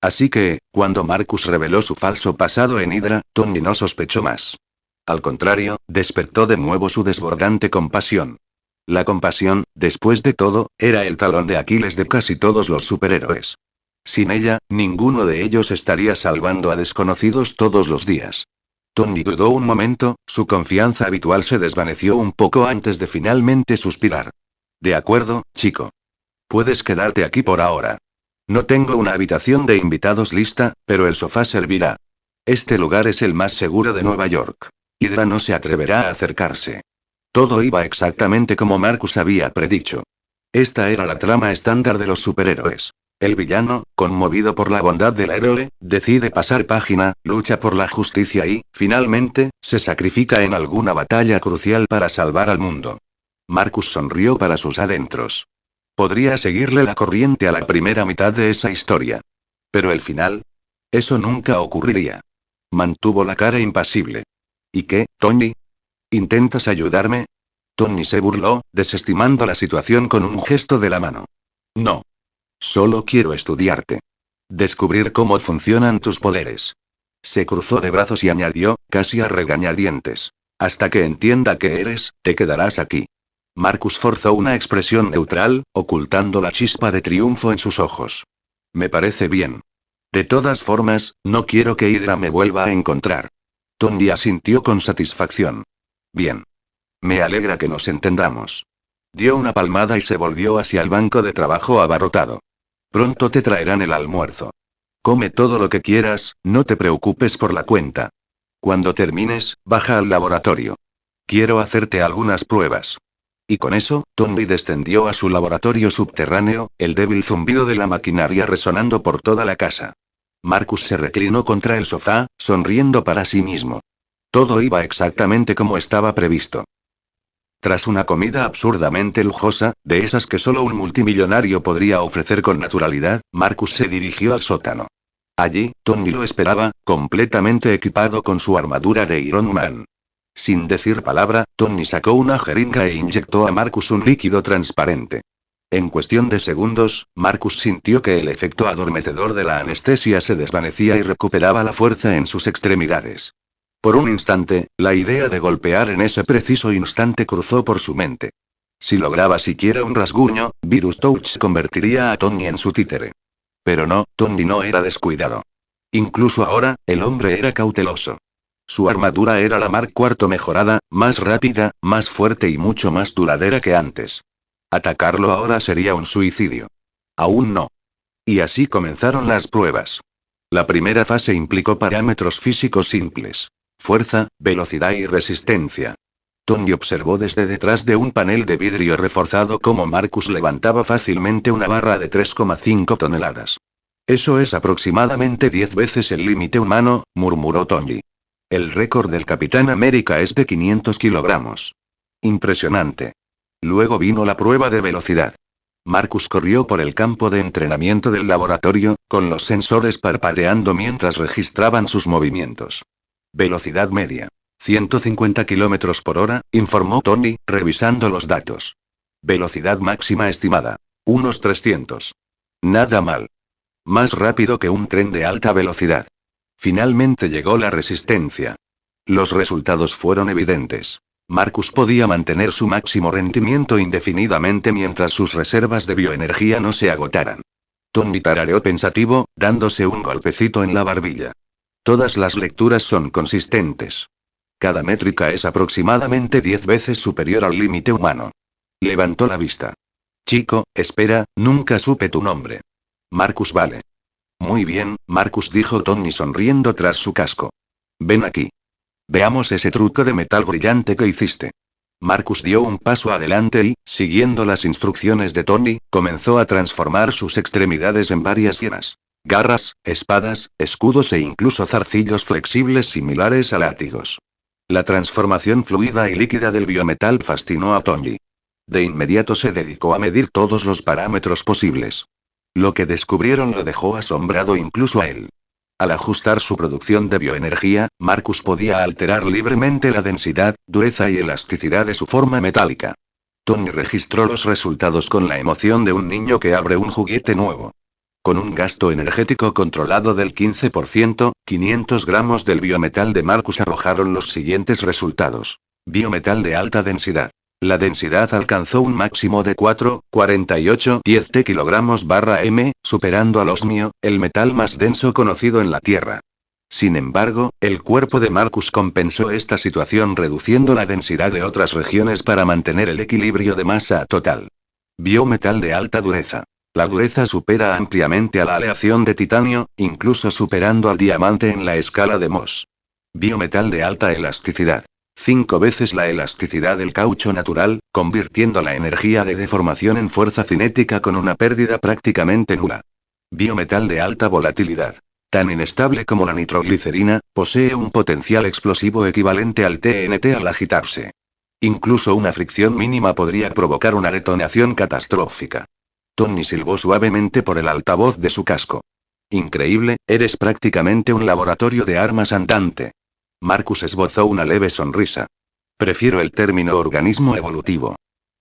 Así que, cuando Marcus reveló su falso pasado en Hydra, Tony no sospechó más. Al contrario, despertó de nuevo su desbordante compasión. La compasión, después de todo, era el talón de Aquiles de casi todos los superhéroes. Sin ella, ninguno de ellos estaría salvando a desconocidos todos los días. Tony dudó un momento, su confianza habitual se desvaneció un poco antes de finalmente suspirar. De acuerdo, chico. Puedes quedarte aquí por ahora. No tengo una habitación de invitados lista, pero el sofá servirá. Este lugar es el más seguro de Nueva York. Hydra no se atreverá a acercarse. Todo iba exactamente como Marcus había predicho. Esta era la trama estándar de los superhéroes. El villano, conmovido por la bondad del héroe, decide pasar página, lucha por la justicia y, finalmente, se sacrifica en alguna batalla crucial para salvar al mundo. Marcus sonrió para sus adentros. Podría seguirle la corriente a la primera mitad de esa historia. Pero el final. Eso nunca ocurriría. Mantuvo la cara impasible. ¿Y qué, Tony? ¿Intentas ayudarme? Tony se burló, desestimando la situación con un gesto de la mano. No. Solo quiero estudiarte. Descubrir cómo funcionan tus poderes. Se cruzó de brazos y añadió, casi a regañadientes. Hasta que entienda qué eres, te quedarás aquí. Marcus forzó una expresión neutral, ocultando la chispa de triunfo en sus ojos. Me parece bien. De todas formas, no quiero que Hydra me vuelva a encontrar. Tony asintió con satisfacción. Bien. Me alegra que nos entendamos. Dio una palmada y se volvió hacia el banco de trabajo abarrotado. Pronto te traerán el almuerzo. Come todo lo que quieras, no te preocupes por la cuenta. Cuando termines, baja al laboratorio. Quiero hacerte algunas pruebas. Y con eso, Tony descendió a su laboratorio subterráneo, el débil zumbido de la maquinaria resonando por toda la casa. Marcus se reclinó contra el sofá, sonriendo para sí mismo. Todo iba exactamente como estaba previsto. Tras una comida absurdamente lujosa, de esas que solo un multimillonario podría ofrecer con naturalidad, Marcus se dirigió al sótano. Allí, Tony lo esperaba, completamente equipado con su armadura de Iron Man. Sin decir palabra, Tony sacó una jeringa e inyectó a Marcus un líquido transparente. En cuestión de segundos, Marcus sintió que el efecto adormecedor de la anestesia se desvanecía y recuperaba la fuerza en sus extremidades. Por un instante, la idea de golpear en ese preciso instante cruzó por su mente. Si lograba siquiera un rasguño, Virus Touch convertiría a Tony en su títere. Pero no, Tony no era descuidado. Incluso ahora, el hombre era cauteloso. Su armadura era la Mark IV mejorada, más rápida, más fuerte y mucho más duradera que antes. Atacarlo ahora sería un suicidio. Aún no. Y así comenzaron las pruebas. La primera fase implicó parámetros físicos simples. Fuerza, velocidad y resistencia. Tony observó desde detrás de un panel de vidrio reforzado cómo Marcus levantaba fácilmente una barra de 3,5 toneladas. Eso es aproximadamente 10 veces el límite humano, murmuró Tony. El récord del Capitán América es de 500 kilogramos. Impresionante. Luego vino la prueba de velocidad. Marcus corrió por el campo de entrenamiento del laboratorio, con los sensores parpadeando mientras registraban sus movimientos. Velocidad media. 150 kilómetros por hora, informó Tony, revisando los datos. Velocidad máxima estimada. Unos 300. Nada mal. Más rápido que un tren de alta velocidad. Finalmente llegó la resistencia. Los resultados fueron evidentes. Marcus podía mantener su máximo rendimiento indefinidamente mientras sus reservas de bioenergía no se agotaran. Tony tarareó pensativo, dándose un golpecito en la barbilla. Todas las lecturas son consistentes. Cada métrica es aproximadamente 10 veces superior al límite humano. Levantó la vista. Chico, espera, nunca supe tu nombre. Marcus vale. Muy bien, Marcus, dijo Tony sonriendo tras su casco. Ven aquí. Veamos ese truco de metal brillante que hiciste. Marcus dio un paso adelante y, siguiendo las instrucciones de Tony, comenzó a transformar sus extremidades en varias hienas. Garras, espadas, escudos e incluso zarcillos flexibles similares a látigos. La transformación fluida y líquida del biometal fascinó a Tony. De inmediato se dedicó a medir todos los parámetros posibles. Lo que descubrieron lo dejó asombrado incluso a él. Al ajustar su producción de bioenergía, Marcus podía alterar libremente la densidad, dureza y elasticidad de su forma metálica. Tony registró los resultados con la emoción de un niño que abre un juguete nuevo. Con un gasto energético controlado del 15%, 500 gramos del biometal de Marcus arrojaron los siguientes resultados. Biometal de alta densidad. La densidad alcanzó un máximo de 4,4810 kg/m, superando al osmio, el metal más denso conocido en la Tierra. Sin embargo, el cuerpo de Marcus compensó esta situación reduciendo la densidad de otras regiones para mantener el equilibrio de masa total. Biometal de alta dureza. La dureza supera ampliamente a la aleación de titanio, incluso superando al diamante en la escala de Mohs. Biometal de alta elasticidad. 5 veces la elasticidad del caucho natural, convirtiendo la energía de deformación en fuerza cinética con una pérdida prácticamente nula. Biometal de alta volatilidad. Tan inestable como la nitroglicerina, posee un potencial explosivo equivalente al TNT al agitarse. Incluso una fricción mínima podría provocar una detonación catastrófica. Tony silbó suavemente por el altavoz de su casco. Increíble, eres prácticamente un laboratorio de armas andante. Marcus esbozó una leve sonrisa. Prefiero el término organismo evolutivo.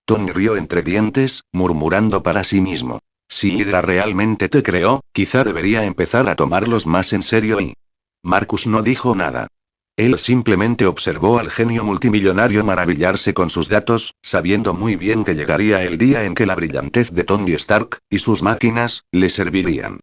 Tony rió entre dientes, murmurando para sí mismo. Si Hydra realmente te creó, quizá debería empezar a tomarlos más en serio y... Marcus no dijo nada. Él simplemente observó al genio multimillonario maravillarse con sus datos, sabiendo muy bien que llegaría el día en que la brillantez de Tony Stark, y sus máquinas, le servirían.